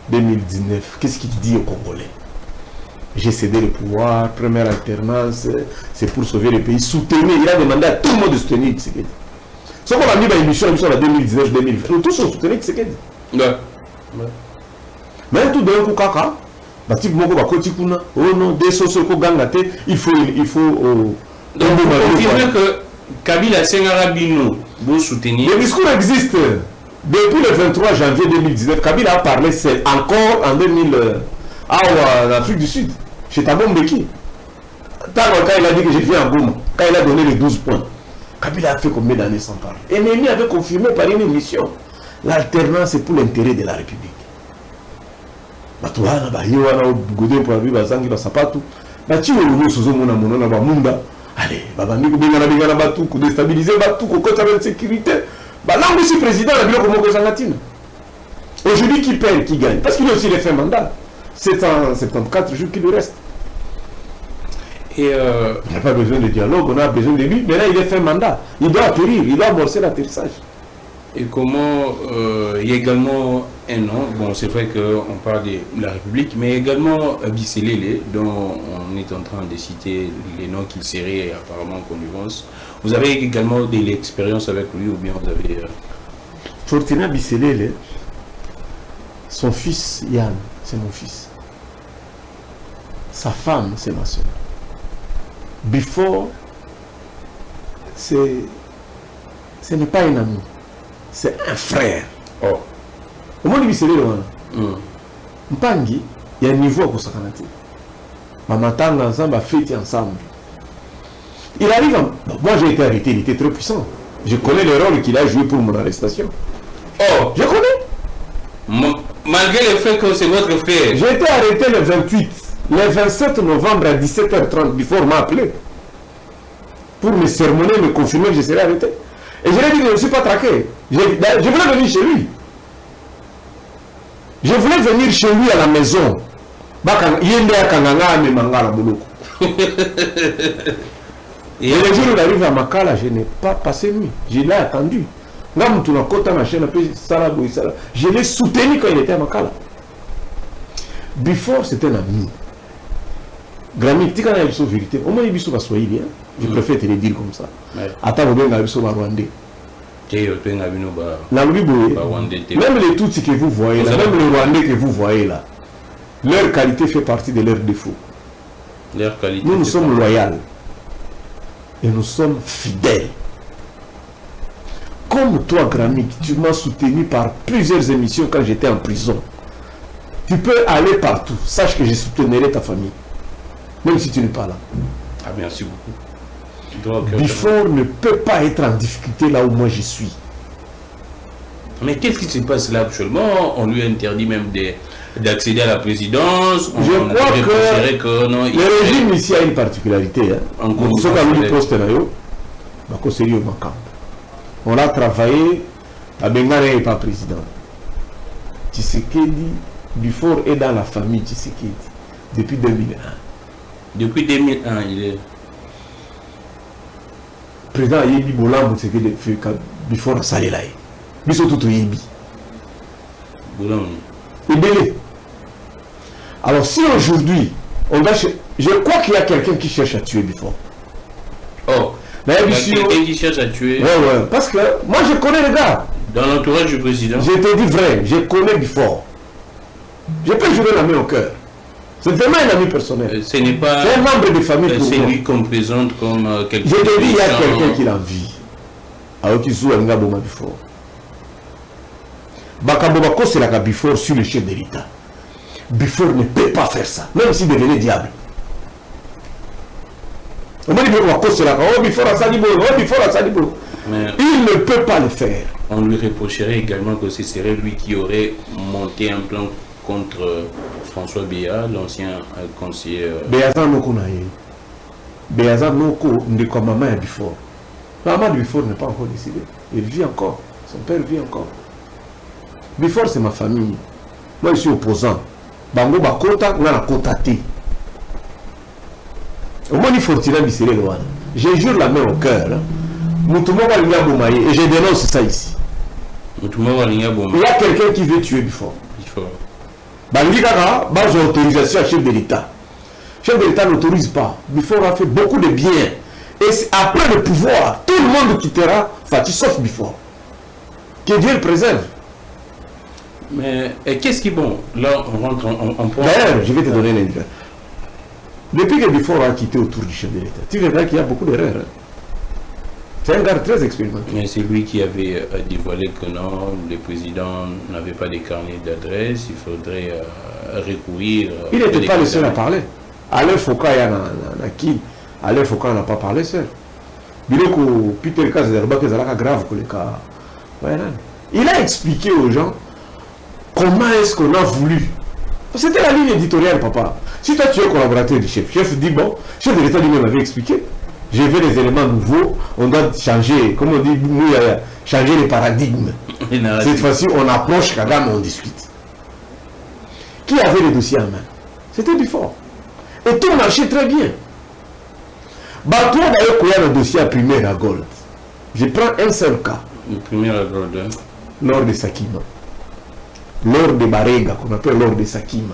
2019, qu'est-ce qu'il dit aux Congolais? J'ai cédé le pouvoir, première alternance, c'est pour sauver le pays. Soutenez, il a demandé à tout le monde de soutenir Tshisekedi. Ce qu'on a mis dans l'émission en 2019-2020, tous ont soutenu Tshisekedi. Ouais. Mais tout d'un coup, Kaka, oh non, des sociaux il faut donc vous confirmez que Kabila Sengarabino vous soutenir. Le discours existe depuis le 23 janvier 2019. Kabila a parlé, c'est encore en 2000 en Afrique du Sud, chez Thabo Mbeki. Quand il a dit que j'ai fait un boom, quand il a donné les 12 points, Kabila a fait combien d'années sans parler? Ennemi avait confirmé par une émission. L'alternance est pour l'intérêt de la République. Batuana bahiwana godé pour lui bazangi basapatu bati wolo sozo mona mona ba munda allez baba miko bengana bengana batu ko déstabiliser batu ko kota de sécurité ba là aussi président la biloko moko zangatina. Aujourd'hui qui perd qui gagne parce qu'il a aussi les fins mandat 774 jours qui lui reste. Et on n'a pas besoin de dialogue, on a besoin de lui, mais là il est fait mandat, il doit atterrir, il doit amorcer l'atterrissage. Et comment, il y a également un nom, bon c'est vrai qu'on parle de la République, mais également Biselele, dont on est en train de citer les noms qu'il serait apparemment en connivence. Vous avez également de l'expérience avec lui ou bien vous avez... Fortuna Biselele, son fils Yann, c'est mon fils. Sa femme, c'est ma soeur. Before, ce n'est pas un ami. C'est un frère. Oh. Au moins, il Mpangi, il y a un niveau à Kosakanati. Maman Tanga ensemble, a fêté ensemble. Il arrive. Moi, j'ai été arrêté, il était très puissant. Je connais le rôle qu'il a joué pour mon arrestation. Oh, je connais. Malgré le fait que c'est votre frère. J'ai été arrêté le 28. Le 27 novembre à 17h30, Before m'a appelé. Pour me sermonner, me confirmer que je serais arrêté. Et je lui ai dit que je ne suis pas traqué. Je voulais venir chez lui. Je voulais venir chez lui à la maison. Et le jour où il arrive à Makala, je n'ai pas passé nuit. Je l'ai attendu. Je l'ai soutenu quand il était à Makala. Before, c'était un ami. Grammy, tu connais la vérité. Au moins, il y a Swahili. Je préfère te le dire comme ça. Attends, vous avez un Rwandais. Même les Tutsis que vous voyez là, même les Rwandais que vous voyez là, leur qualité fait partie de leurs défauts. Nous sommes loyaux et nous sommes fidèles. Comme toi, Grammy, tu m'as soutenu par plusieurs émissions quand j'étais en prison. Tu peux aller partout. Sache que je soutiendrai ta famille. Même si tu n'es pas là. Ah, merci beaucoup. Before ne peut pas être en difficulté là où moi je suis. Mais qu'est-ce qui se passe là actuellement? On lui interdit même d'accéder à la présidence. Je crois que non, le régime ici a une particularité. On a travaillé, à Bengane n'est pas président. Tshisekedi, Before est dans la famille Tshisekedi depuis 2001. Depuis 2001, il est... Président Yebi Bolam, c'est que Before Salelaï. Biso tout Yebi. Bolam. Et alors si aujourd'hui, je crois qu'il y a quelqu'un qui cherche à tuer Before. Oh. Quelqu'un qui cherche à tuer. Ouais. Parce que moi, je connais les gars. Dans l'entourage du président. Je te dis vrai, je connais Bifort. Je peux jurer la main au cœur. C'est vraiment un ami personnel. Ce n'est pas. C'est un membre de famille. C'est lui qu'on présente comme quelqu'un. Je te dis, il y a quelqu'un qui l'envie. Alors qu'il joue un gars Boma Bifort. Bakabobako, c'est la Bifort sur le chef de l'État. Bifort ne peut pas faire ça, même s'il devenait diable. Il ne peut pas le faire. On lui reprocherait également que ce serait lui qui aurait monté un plan contre François Béa, l'ancien conseiller. Béazan Noko Naye. Béazan Noko n'est comme maman à Bifort. Maman de Bifort n'est pas encore décidé. Il vit encore. Son père vit encore. Bifort, c'est ma famille. Moi, je suis opposant. Bango Bakota, on a la Kotate. Au moins, il faut tirer le loin. Je jure la main au cœur. Et je dénonce ça ici. Il y a quelqu'un qui veut tuer Bifort. Bandikaka, base autorisation à chef de l'État. Chef de l'État n'autorise pas. Bifort a fait beaucoup de bien. Et après le pouvoir, tout le monde quittera Fati sauf Bifort. Que Dieu le préserve. Mais qu'est-ce qui est bon? Là, on rentre en point. D'ailleurs, je vais te donner un indicateur. Depuis que Bifort a quitté autour du chef de l'État, tu verras qu'il y a beaucoup d'erreurs. Hein. C'est un gars très expérimenté. Mais c'est lui qui avait dévoilé que non, le président n'avait pas de carnet d'adresse, il faudrait recourir. Il n'était pas le seul à parler. Alain Foucault, il y en a qui? Alain Foucault n'a pas parlé seul. Biloko, Peter Kazerba, qui est grave que le cas. Il a expliqué aux gens comment est-ce qu'on a voulu. C'était la ligne éditoriale, papa. Si toi tu es collaborateur du chef, chef dit bon, chef de l'État lui-même avait expliqué. J'ai vu des éléments nouveaux, on doit changer, comme on dit, changer les paradigmes. Cette fois-ci, on approche Kagame et on discute. Qui avait les dossiers en main? C'était Bifort. Et tout marchait très bien. Bateau d'ailleurs, il y a le dossier à primaire à Gold. Je prends un seul cas. Le premier à Gold, hein? Lors de Sakima. Lors de Barega, qu'on appelle lors de Sakima.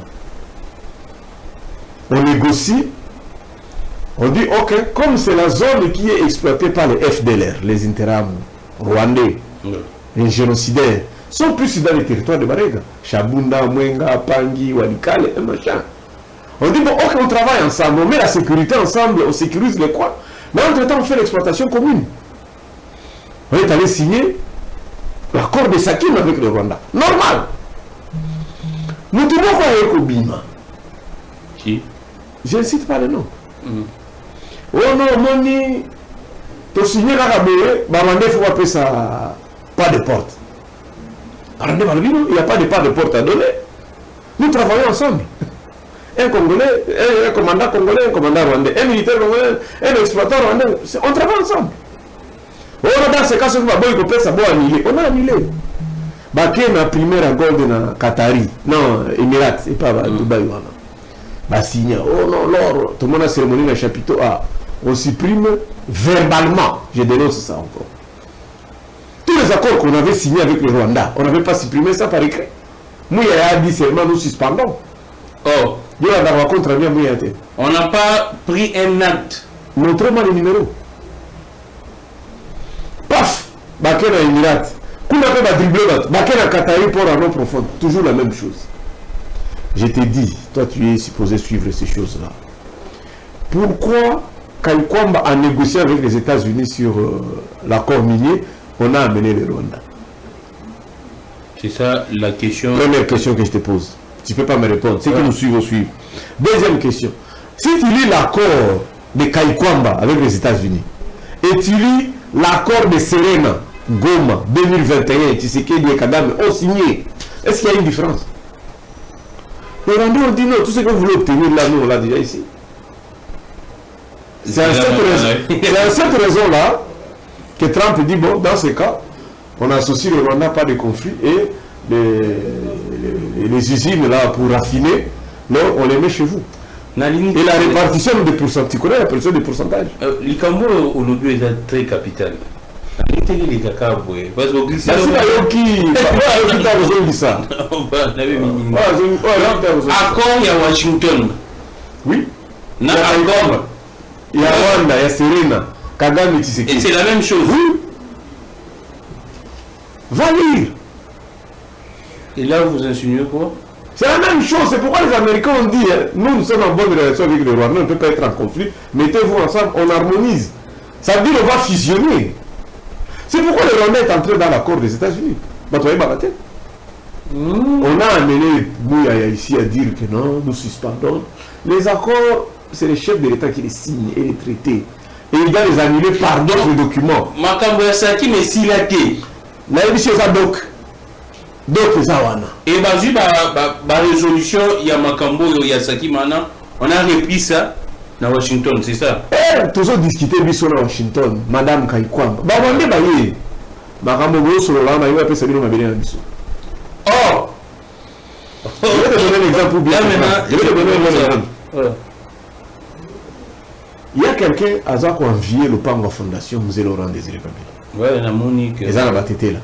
On négocie. On dit, ok, comme c'est la zone qui est exploitée par les FDLR, les Interam rwandais, les génocidaires, sont plus dans les territoires de Barega. Chabunda, Mwenga, Pangi, Walikale, et machin. On dit, bon, ok, on travaille ensemble, on met la sécurité ensemble, on sécurise les coins, mais entre-temps, on fait l'exploitation commune. On est allé signer l'accord de Sakim avec le Rwanda. Normal. Nous devons quoi avec Obima? Qui? Je ne cite pas le nom. Oh non, Moni, tu signes la Kabé, il faut appeler ça pas de porte. Il n'y a pas de pas de porte à donner. Nous travaillons ensemble. Un Congolais, un commandant congolais, un commandant rwandais, un militaire congolais, un exploitant rwandais. On travaille ensemble. Oh, dans ce cas, on a annulé. Baké na primaire à Gold na Qatari, non, Émirats, et pas Dubaï. Bah signé, oh non, l'or, tout le monde a cérémonie dans le chapiteau A. On supprime verbalement, je dénonce ça encore. Tous les accords qu'on avait signés avec le Rwanda, on n'avait pas supprimé ça par écrit. Mouya a dit seulement nous suspendons. Oh, on n'a pas pris un acte. Montrez-moi les numéros. Paf, Baké na Émirats. Qu'on appelle la dribbler, Baké na Qatari pour un eau profonde. Toujours la même chose. Je t'ai dit, toi tu es supposé suivre ces choses-là. Pourquoi, Kaikwamba a négocié avec les États-Unis sur l'accord minier, on a amené le Rwanda? C'est ça la question. Première question que je te pose. Tu ne peux pas me répondre. C'est que nous suivons. Deuxième question. Si tu lis l'accord de Kaikwamba avec les États-Unis et tu lis l'accord de Serena, Goma, 2021, Tshisekedi et Kagame ont signé, est-ce qu'il y a une différence? Les Rwandais ont dit non, tout ce que vous voulez obtenir là, nous on l'a déjà ici. C'est à cette raison-là que Trump dit, bon, dans ce cas, on associe le Rwanda pas de conflit et les usines là pour raffiner, non, on les met chez vous. Et la répartition des pourcentages, tu connais la répartition des pourcentages? L'Ikambo aujourd'hui est très capital. Les caca, parce que qui t'a ça. Accord, il y a Washington. Oui. Il y a Rwanda, il y a Serena. Kagame Tshisekedi. Et c'est la même chose. Oui. Va lire. Et là, vous insinuez quoi? C'est la même chose. C'est pourquoi les Américains ont dit, nous sommes en bonne relation avec le Rwanda, on ne peut pas être en conflit. Mettez-vous ensemble, on harmonise. Ça veut dire qu'on va fusionner. C'est pourquoi le Rwanda est entré dans l'accord des États-Unis. On a amené Bouya ici à dire que non, nous suspendons. Les accords, c'est les chefs de l'État qui les signent et les traités. Et il doit les annuler par d'autres documents. Makambo Yasaki, mais s'il a été. La émission, ça donc. Donc, ça, et bah, résolution, il y a Makambo Yasaki maintenant. On a repris ça dans Washington, c'est ça? Tous ont discuté à Washington, Madame Kaikwamba. Bah, on est Makambo sur le lama, il va appeler ça bien ma bien. Oh! Je vais te donner un exemple bien. Je vais te donner un exemple. Il y a quelqu'un à qui a envié le Pango Fondation, Musée Laurent Désiré Kabila. Ouais, la Monique. Les gens batté là.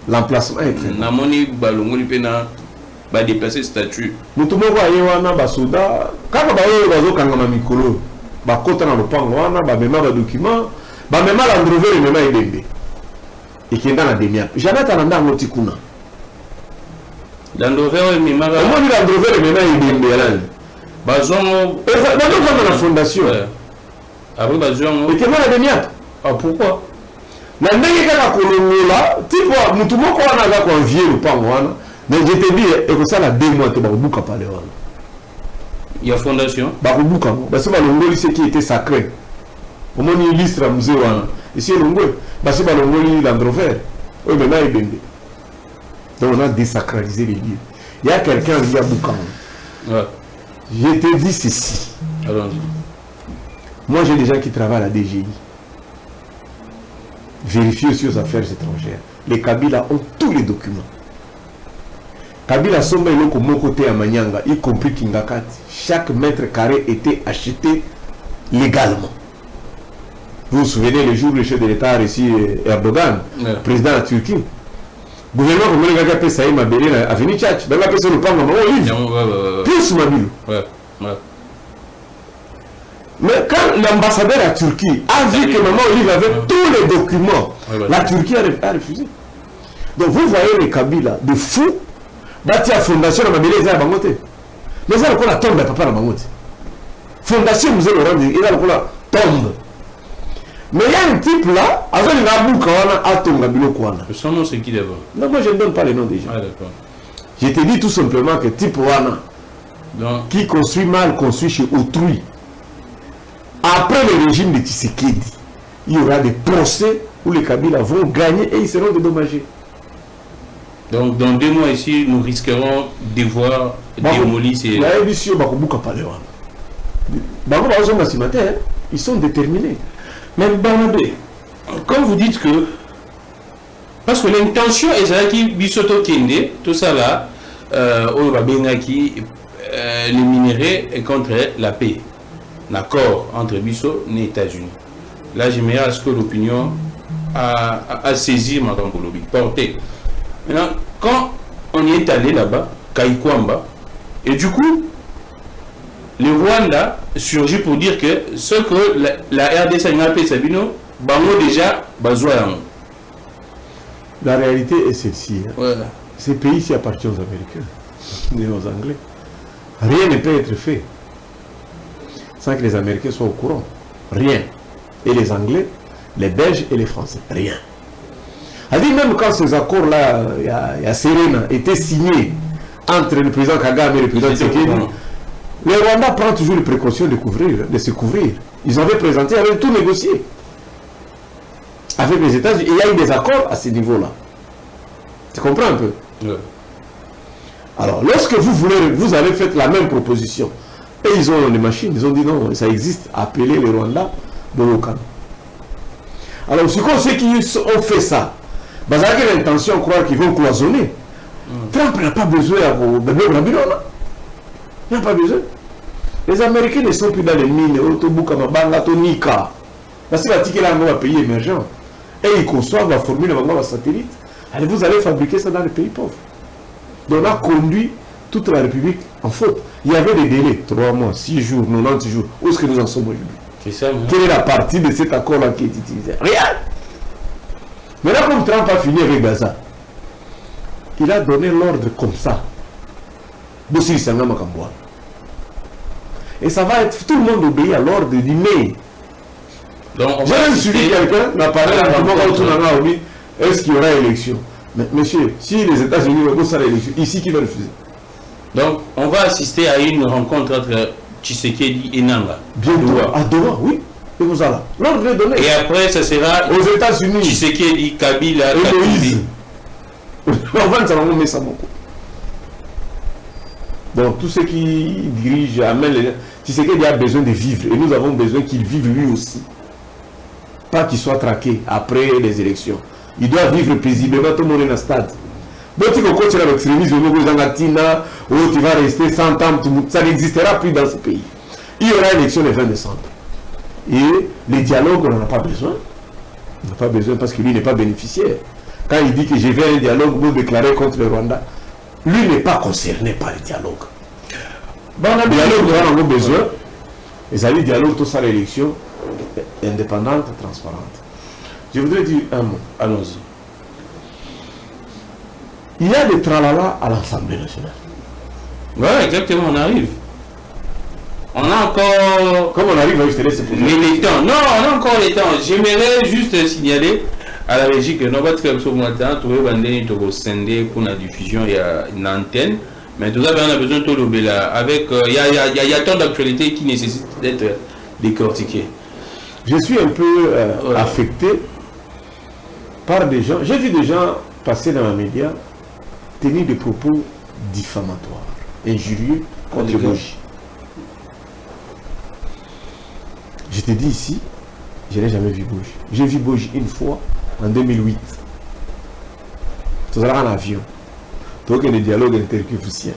L'emplacement est très. La Monique, Balongoli Pena, va déplacer statut. Nous tout le monde voyait Wana Basouda. Quand on va au Kangama Mikolo, bah côté dans le Pango Wana, bah même un document, bah même l'endrover et même un bébé. Et qui est dans la demi-heure. Jamais t'en as un petit coup. L'endrover et même un. Comment lui l'endrover et même un bébé là? Bazon. Et ça, dans la fondation. Ah oui, Bazon. Et qui est dans la demi-heure. Ah pourquoi? Na ndenge kaka kolongola tipo mutu moko wana za convier le pango wana mais je te dis et que ça la 2 mois te ba buka pale wana il y a fondation ba buka ba se ba longoli ce qui était sacré au moins il illustre à musée wana ici longoli ba se ba longoli l'androver oui mais là il bende donc on a désacralisé les lieux. Il y a quelqu'un qui a buka ouais. Je te dis ceci. Allons-y. Moi j'ai des gens qui travaillent à la DGI. Vérifiez aussi aux affaires étrangères. Les Kabila ont tous les documents. Kabila Somba Eloko Mokote à Manyanga, y compris Kingakati. Chaque mètre carré était acheté légalement. Vous vous souvenez le jour où le chef de l'État a reçu Erdogan, président de la Turquie. Le gouvernement comme le gars a fait ça, il m'a béni à venir tchatch. Il a fait ça le pan comme on plus Mabilo. Mais quand l'ambassadeur à Turquie a vu que Maman Olive avait tous les documents, la Turquie a refusé. Donc vous voyez les Kabila de fous, bâti à fondation de Mabélé, ils ont bangoté. Mais ils ont encore la tombe de papa dans bangoté. Fondation, vous allez le rendre, ils ont encore la tombe. Mais il y a un type là, avec une abou kawana, atom gabilo kwana. Son nom c'est qui d'abord? Non, moi je ne donne pas les noms des gens. Ah d'accord. Je te dis tout simplement que type wana, qui construit mal, construit chez autrui. Après le régime de Tshisekedi, il y aura des procès où les Kabila vont gagner et ils seront dédommagés. Donc dans 2 mois ici, nous risquerons de voir démolir ces... Ils sont déterminés. Mais Barnabé, quand vous dites que... Parce que l'intention est qui Bisoto Kende, tout ça là, on va bien qui les minéraux est contre la paix. L'accord entre Bissot et les États-Unis. Là, j'aimerais à ce que l'opinion a saisi ma Kambolobi, porté. Maintenant, quand on y est allé là-bas, Kaikwamba, et du coup, le Rwanda surgit pour dire que ce que la RDC a fait Sabino, Bango déjà, Bazoyan. La réalité est celle-ci. Hein. Ouais. Ces pays-ci appartiennent aux Américains, ni aux Anglais. Rien ne peut être fait sans que les Américains soient au courant. Rien. Et les Anglais, les Belges et les Français. Rien. C'est-à-dire même quand ces accords-là, il y a Serena, étaient signés entre le président Kagame et le président Tshisekedi, le Rwanda prend toujours les précautions de se couvrir. Ils avaient présenté, ils avaient tout négocié. Avec les États-Unis, il y a eu des accords à ce niveau-là. Tu comprends un peu? Ouais. Alors, lorsque vous avez fait la même proposition, et ils ont des machines, ils ont dit non, ça existe, appelez les Rwandais de l'Okan. Alors, ceux qui ont fait ça, ils ont l'intention de croire qu'ils vont cloisonner. Trump n'a pas besoin de bébé Babylone. Il n'a pas besoin. Les Américains ne sont plus dans les mines, Otobuka, Mabanga, Tonika. Parce que c'est un pays émergent. Et ils conçoivent la formule de satellite. Allez, vous allez fabriquer ça dans les pays pauvres. Donc, on a conduit toute la République en faute. Il y avait des délais, 3 mois, 6 jours, 90 jours. Où est-ce que nous en sommes aujourd'hui? C'est ça, quelle est la partie de cet accord-là qui est utilisée? Rien. Maintenant, comme Trump a fini avec Gaza, il a donné l'ordre comme ça. Et ça va être, tout le monde obéit à l'ordre du mai. J'ai même suivi quelqu'un, n'a parlé à est-ce qu'il y aura élection? Mais monsieur, si les États-Unis vont faire l'élection, ici qui va refuser? Donc, on va assister à une rencontre entre Tshisekedi et Nanga. Bientôt, à Doha, oui. Et vous allez. L'ordre est donné. Et après, ça sera aux États-Unis. Tshisekedi, Kabila, et Moïse. On va nous mettre ça beaucoup. Donc, tous ceux qui dirigent, amènent les gens. Tshisekedi a besoin de vivre. Et nous avons besoin qu'il vive lui aussi. Pas qu'il soit traqué après les élections. Il doit vivre paisiblement, tout le monde est dans le stade. Donc tu continues avec l'extrémisme, tu vas rester 100 ans, ça n'existera plus dans ce pays. Il y aura une élection le 20 décembre. Et les dialogues, on n'en a pas besoin. On n'a pas besoin parce que lui n'est pas bénéficiaire. Quand il dit que je vais à un dialogue pour déclarer contre le Rwanda, lui n'est pas concerné par le dialogue. Bon, on a dialogue, on en a besoin. Et ça dit dialogue, tout ça, l'élection indépendante, transparente. Je voudrais dire un mot. Allons-y. Il y a des tralala à l'Assemblée nationale. Oui, exactement, on arrive. On a encore... Comme on arrive, je te laisse poser. Mais les temps. Non, on a encore les temps. J'aimerais juste signaler à la régie que nous avons ce matin, trouver pour la diffusion, il y a une antenne. Mais tout ça, on a besoin de tout le là. Avec, il y a tant d'actualités qui nécessitent d'être décortiquées. Je suis un peu affecté par des gens. J'ai vu des gens passer dans les médias tenir des propos diffamatoires, injurieux contre Boji. Je te dis ici, je n'ai jamais vu Boji. J'ai vu Boji une fois en 2008. Tout ça en avion. Donc il y a des dialogues interkivusiens.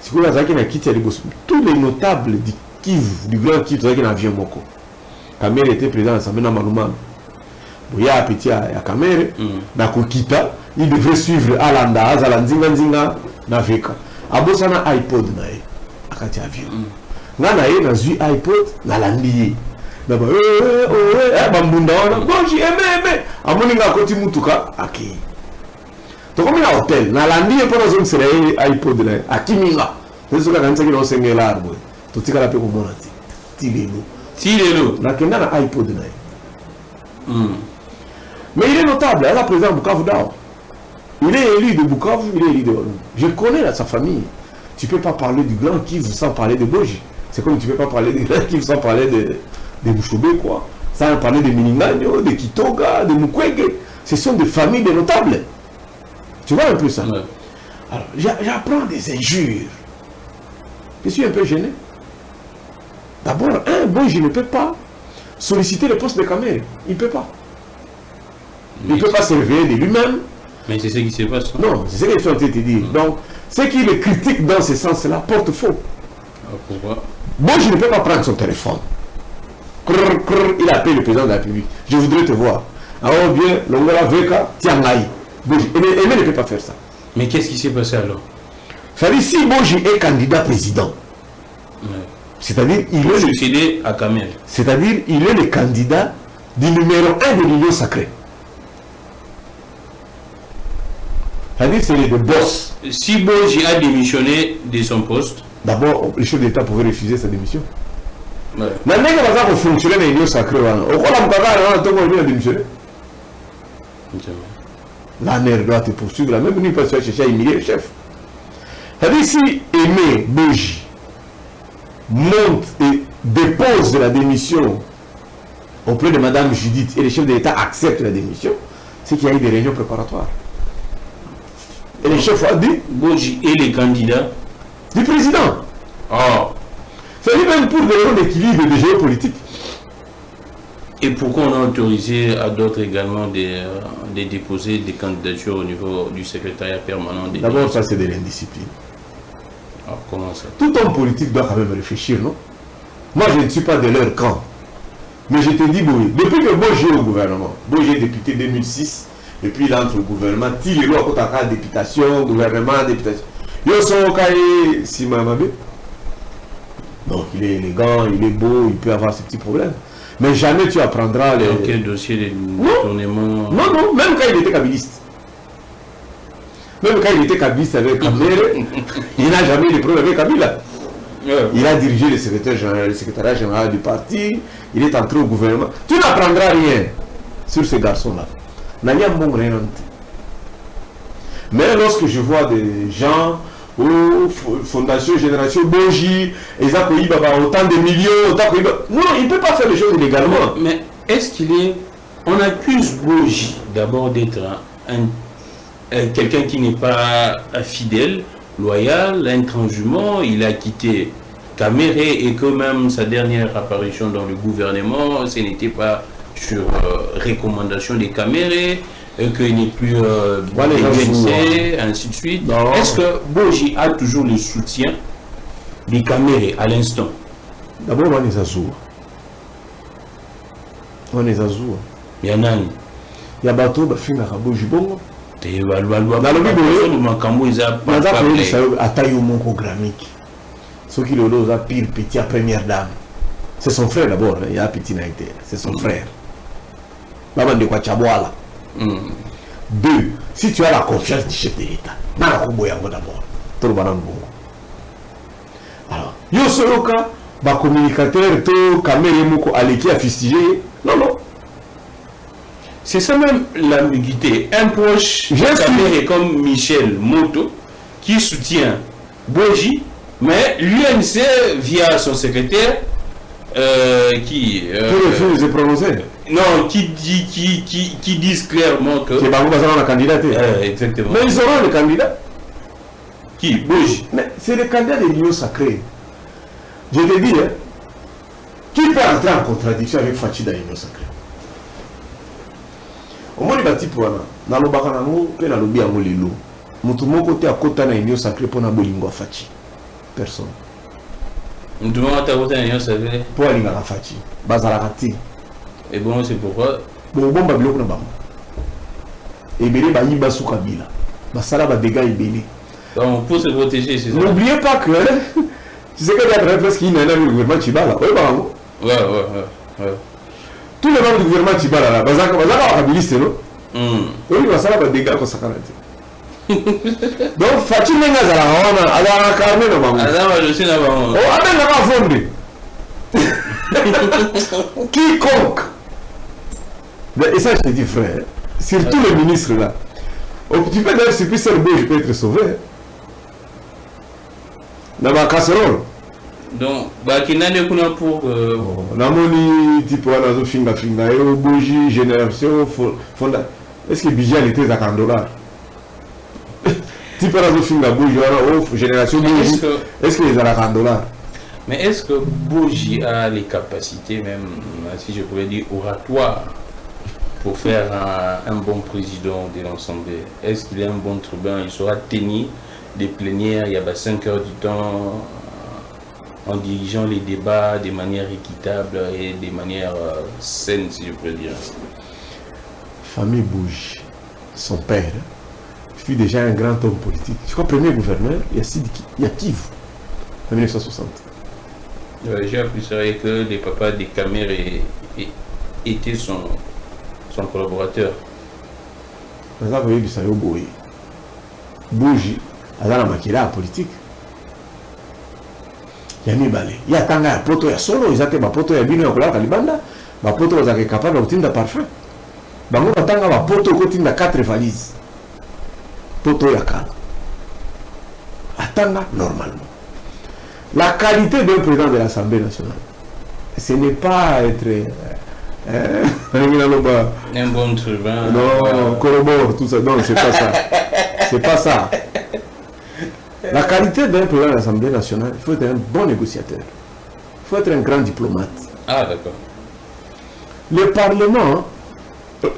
C'est pour ça qu'il a quitté les Bosniens. Tous les notables du Kivu, du grand Kivu, tout ça qu'il y a un avion Moko. Kamere était président de l'Assemblée nationale. Il y a un petit à Kamere, Nakokita, il devrait suivre Alanda, Azalanzinga, Nzinga, Naveka. Abosana iPod nae, akati avion. Nanae na zui iPod, na landiye. Naba bambunda wana, Boji aimé. Amoninga koti mutuka, aki. To comme na hôtel, na landiye pour la zone seraye iPod nae, akiminga. C'est ce que quand ça qui est là, to tika la pe ko mona ti. Tilelo. Tilelo. Na kenda na iPod nae. Mais il est notable, elle a président Bukavu Dao. Il est élu de Bukavu, il est élu de Wallonie. Je connais sa famille. Tu ne peux pas parler du grand Kivu sans parler de Boji. C'est comme tu ne peux pas parler du grand Kivu sans parler de Bouchoubé, quoi. Sans parler de Miningagno, de Kitoga, de Mukwege. Ce sont des familles de notables. Tu vois un peu ça? Ouais. Alors, j'apprends des injures. Je suis un peu gêné. D'abord, Boji ne peut pas solliciter le poste de Kamere. Il ne peut pas. Il ne peut pas se réveiller de lui-même. Mais c'est ce qui se passe. Non, c'est ce que je suis en train de te dire. Donc, ceux qui le critiquent dans ce sens-là portent faux. Pourquoi? Boji ne peut pas prendre son téléphone. Il appelle le président de la République. Je voudrais te voir. Alors bien, l'Ongola Veka, Tiangaï. Boji. Aimé ne peut pas faire ça. Mais qu'est-ce qui s'est passé alors? Ça veut dire si Boji est candidat président, c'est-à-dire il est succéder à Kamel. C'est-à-dire il est le candidat du numéro 1 de l'Union sacrée. C'est-à-dire c'est le boss. Si Boji a démissionné de son poste, d'abord le chef d'État pouvait refuser sa démission. Ouais. Maintenant que ça fonctionner dans l'Union sacrée, on a démissionné. La mère doit te poursuivre, la même nuit parce que tu as cherché à humilier le chef. C'est-à-dire si Aimé Boji monte et dépose la démission auprès de Madame Judith et le chef de l'État accepte la démission, c'est qu'il y a eu des réunions préparatoires. Et le chef a dit Boji est le candidat du président. Oh. C'est-à-dire même pour des raisons d'équilibre et de géopolitique. Et pourquoi on a autorisé à d'autres également de déposer des candidatures au niveau du secrétariat permanent des... D'abord, ça c'est de l'indiscipline. Alors, comment ça? Tout homme politique doit quand même réfléchir, non? Moi, je ne suis pas de leur camp. Mais je te dis, oui, depuis que Boji est au gouvernement, Boji est député 2006, et puis il entre au gouvernement, il est à députation, gouvernement, députation. Yo son cahier si mamabe. Donc il est élégant, il est beau, il peut avoir ses petits problèmes. Mais jamais tu apprendras les... Donc quel dossier de détournement? Non, non, même quand il était kabiliste. Même quand il était kabiliste avec Kamere, il n'a jamais eu de problème avec Kabila. Il a dirigé le secrétariat général du parti, il est entré au gouvernement. Tu n'apprendras rien sur ce garçon-là. Mais lorsque je vois des gens aux Fondation Génération Boji, ils ont autant de millions, non, il ne peut pas faire les choses illégalement. Mais est-ce qu'il est... On accuse Boji d'abord d'être quelqu'un qui n'est pas fidèle, loyal, intranshumant. Il a quitté Kamere et que même sa dernière apparition dans le gouvernement, ce n'était pas sur recommandation des Kamere, qu'il n'est plus DNC, ainsi de suite. Est-ce que Boji a toujours le soutien des Kamere à l'instant? D'abord, on est à Zoua. On est à Zoua. Il y en a un. Il y a bateau qui fait un Boji Bongo. Dans le ce qui le a pire petit à première dame. C'est son frère d'abord, il y a petit naïté. C'est son frère. Maman de quoi Tchabouala. Deux, si tu as la confiance du chef de l'État, d'abord. Alors, yo soloka, ba communicateur, to caméra moko aleki a fustigé. Non, non. C'est ça même l'ambiguïté. Un proche Kamere comme Michel Moto qui soutient Boji, mais l'UNC via son secrétaire qui non, qui disent clairement que la candidature. Exactement. Mais ils auront le candidat. Qui? Boji. Mais c'est le candidat de l'Union sacrée. Je te dis, hein, qui peut entrer en contradiction avec Fachi dans l'Union sacrée? Au moins, il y a des types dans le Bakanamo, il y a le lobby à Molilo. Mon côté à côté de l'Union sacrée pour Nabolingo Fachi. Personne. Tout le monde à côté de l'Union sacrée. Pour aller à Fachi. Bazarakati. Et bon, c'est pourquoi. Bon, bon, Babylon na bama. Et Bélé ba yiba sous Kabila. Basala ba dégâts et Bélé. Donc, pour se protéger, c'est ça. N'oubliez pas que, tu sais qu'il y a presque une année du gouvernement Chibala. Ouais. Tous les membres du gouvernement Chibala là, Bazaka Kabiliste, non? Oui, Basala ba dégâts comme ça. Donc, Fachi Nenga Zara, Azara Carmé, non? Azara, je suis là-bas. Oh, Amen n'a pas fondé. Quiconque. Et ça, je te dis, frère, surtout le ministre là. Tu peux d'ailleurs, si c'est le beau, je peux être sauvé. Dans ma casserole. Donc, qui n'a pas pour. Namoni, type, on a finga, Boji, génération, fonda. Est-ce que Bijan était à 100 $? Type, on a finga, Boji, génération, Boji. Est-ce qu'il est à 100 $? Mais est-ce que Boji a les capacités, même, si je pouvais dire, oratoires, pour faire un bon président de l'Assemblée? Est-ce qu'il est un bon tribun? Il saura tenir des plénières, il y a 5 heures du temps, en dirigeant les débats de manière équitable et de manière saine, si je peux dire. Famille Boji, son père, fut déjà un grand homme politique. Je crois que le premier gouverneur, il y a Kivu, en 1960. J'ai appris que les papas des Kamere étaient son collaborateur. Vous avez vu ça, Boji, il y a la maquilla politique. Il y a mis balé. Il y a tanga ya poto ya solo, ils ont poto ya bino ya kola kalibanda, ba poto bazaka capable de parfum. Bango tanga ba poto kotinda 4 valises. Poto ya kala. Atanga normalement. La qualité d'un président de l'Assemblée nationale, ce n'est pas être un bon tribun. Non, corrobore, tout ça. Non, c'est pas ça. C'est pas ça. La qualité d'un président de l'Assemblée nationale, il faut être un bon négociateur. Il faut être un grand diplomate. Ah, d'accord. Le Parlement,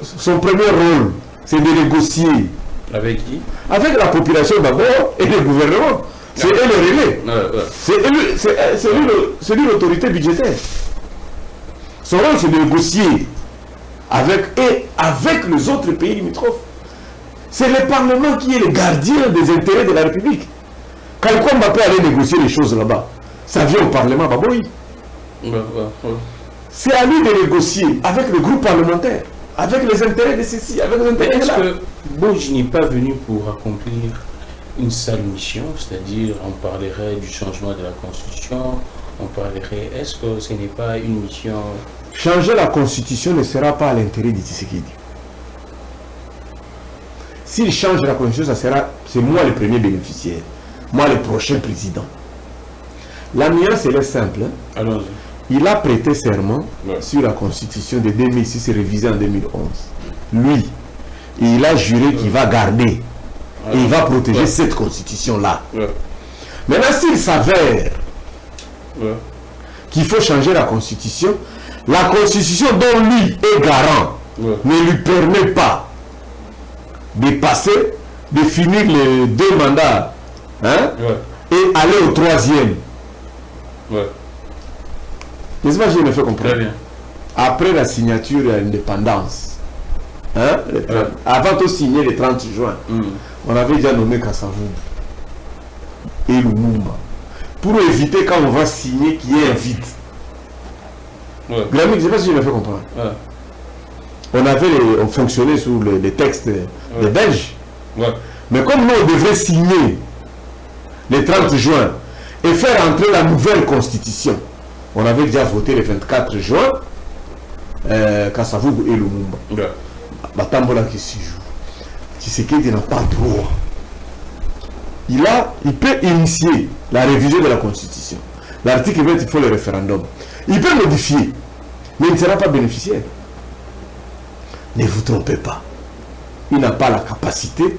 son premier rôle, c'est de négocier. Avec qui? Avec la population d'abord et le gouvernement. C'est eux le relais. C'est lui l'autorité budgétaire. Son rôle, c'est de négocier avec les autres pays limitrophes. C'est le Parlement qui est le gardien des intérêts de la République. Quand on peut aller négocier les choses là-bas, Ça vient au Parlement, Baboui. C'est à lui de négocier avec le groupe parlementaire, avec les intérêts de ceci, avec les intérêts de là. Est-ce que Bodji n'est pas venu pour accomplir une sale mission, c'est-à-dire on parlerait du changement de la Constitution, on parlerait, est-ce que ce n'est pas une mission... Changer la Constitution ne sera pas à l'intérêt de Tshisekedi. S'il change la Constitution, c'est moi le premier bénéficiaire, moi le prochain président. La nuance, elle est simple. Hein? Allons-y. Il a prêté serment sur la Constitution de 2006 révisée en 2011. Lui, il a juré qu'il va garder et il va protéger cette Constitution-là. Maintenant, s'il s'avère qu'il faut changer la Constitution dont lui est garant ne lui permet pas de passer, de finir les 2 mandats et aller au 3e. N'est-ce pas, je me fais comprendre? Après la signature de l'indépendance, avant de signer le 30 juin, on avait déjà nommé Kasavubu et Lumumba pour éviter quand on va signer qu'il y ait un vide. Je ne sais pas si je me fais comprendre. On fonctionnait sous les textes des Belges. Mais comme nous, on devrait signer le 30 juin et faire entrer la nouvelle constitution, on avait déjà voté le 24 juin Kasavubu et Lumumba. Batambola qui s'y joue. Tshisekedi n'a pas droit. Il peut initier la révision de la Constitution. L'article 20, il faut le référendum. Il peut modifier, mais il ne sera pas bénéficiaire. Ne vous trompez pas. Il n'a pas la capacité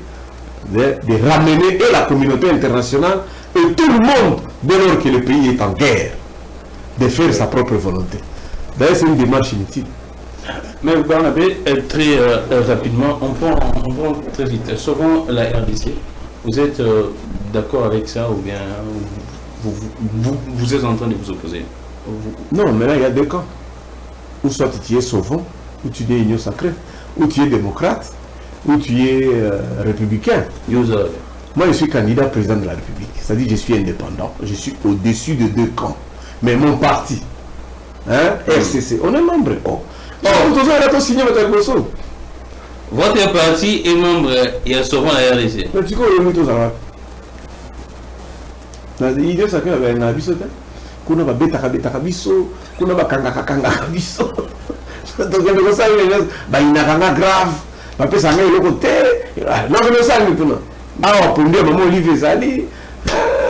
de ramener et la communauté internationale et tout le monde, dès lors que le pays est en guerre, de faire sa propre volonté. D'ailleurs, c'est une démarche inutile. Mais Barnabé, très rapidement, on prend très vite. Souvent la RDC, vous êtes d'accord avec ça ou bien vous êtes en train de vous opposer? Non, mais là, il y a 2 camps. Ou soit tu es sauvant, ou tu es union sacrée, ou tu es démocrate, ou tu es républicain. Moi, je suis candidat président de la République. C'est-à-dire que je suis indépendant. Je suis au-dessus de 2 camps. Mais mon parti, RCC, on est membre. Votre parti est membre, il y a souvent la RDC. Mais tu connais tous ça. L'idée, c'est qu'il y a un avis. Qu'on a betaka biso, qu'on a kanga biso. Donc il y a ça, il y a grave. Parce que ça est le côté. Non, mais ça, ah, pour dire, maman Olivier Zali,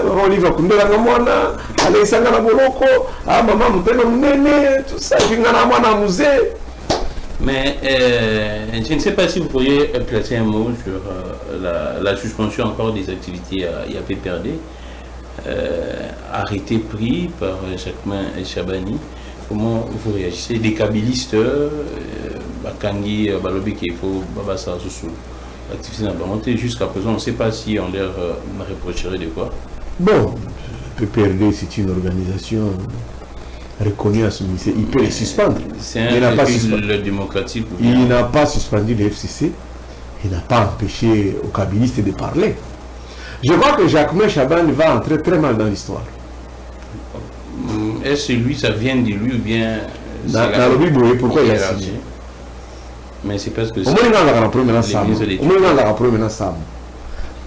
maman Olivier Kundela Namwana, allez, ça n'a pas boloko, ah, maman Moutena Mounene, tout ça, je n'ai pas musée. Mais je ne sais pas si vous pourriez placer un mot sur la suspension encore des activités à IAPPRD, arrêté pris par Jacquemain Chabani. Comment vous réagissez? Des kabylistes, Bakangi, Balobi, qu'il faut, Babassa, Soussou, l'activité n'a pas monté. Jusqu'à présent, on ne sait pas si on leur reprocherait de quoi. Bon, PPRD, c'est une organisation reconnue à ce ministère. Il peut les suspendre. C'est un véhicule démocratique. Il n'a pas suspendu le FCC. Il n'a pas empêché aux kabylistes de parler. Je crois que Jacquemain Chabani va entrer très mal dans l'histoire. Est-ce que lui, ça vient de lui ou bien... Dans le Bible, pourquoi il a signé? Mais c'est parce que...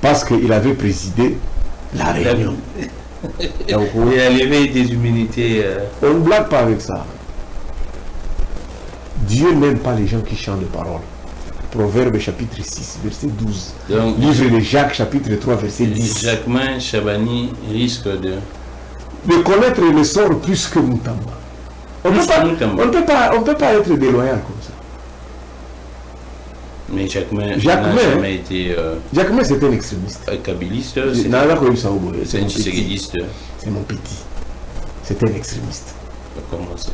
Parce qu'il avait présidé la réunion. Il a levé des humanités. On ne blague pas avec ça. Dieu n'aime pas les gens qui chantent de paroles. Proverbe chapitre 6, verset 12. Donc, livre de Jacques chapitre 3, verset 10. Jacquemain Chabani risque de connaître le sort plus que Moutamba. On ne peut pas être déloyal comme ça. Mais Jacquemain n'a jamais été... Jacquemain, c'est un extrémiste. Kabyliste, c'est un chiséguiste. C'est mon petit. C'est un extrémiste. Comment ça?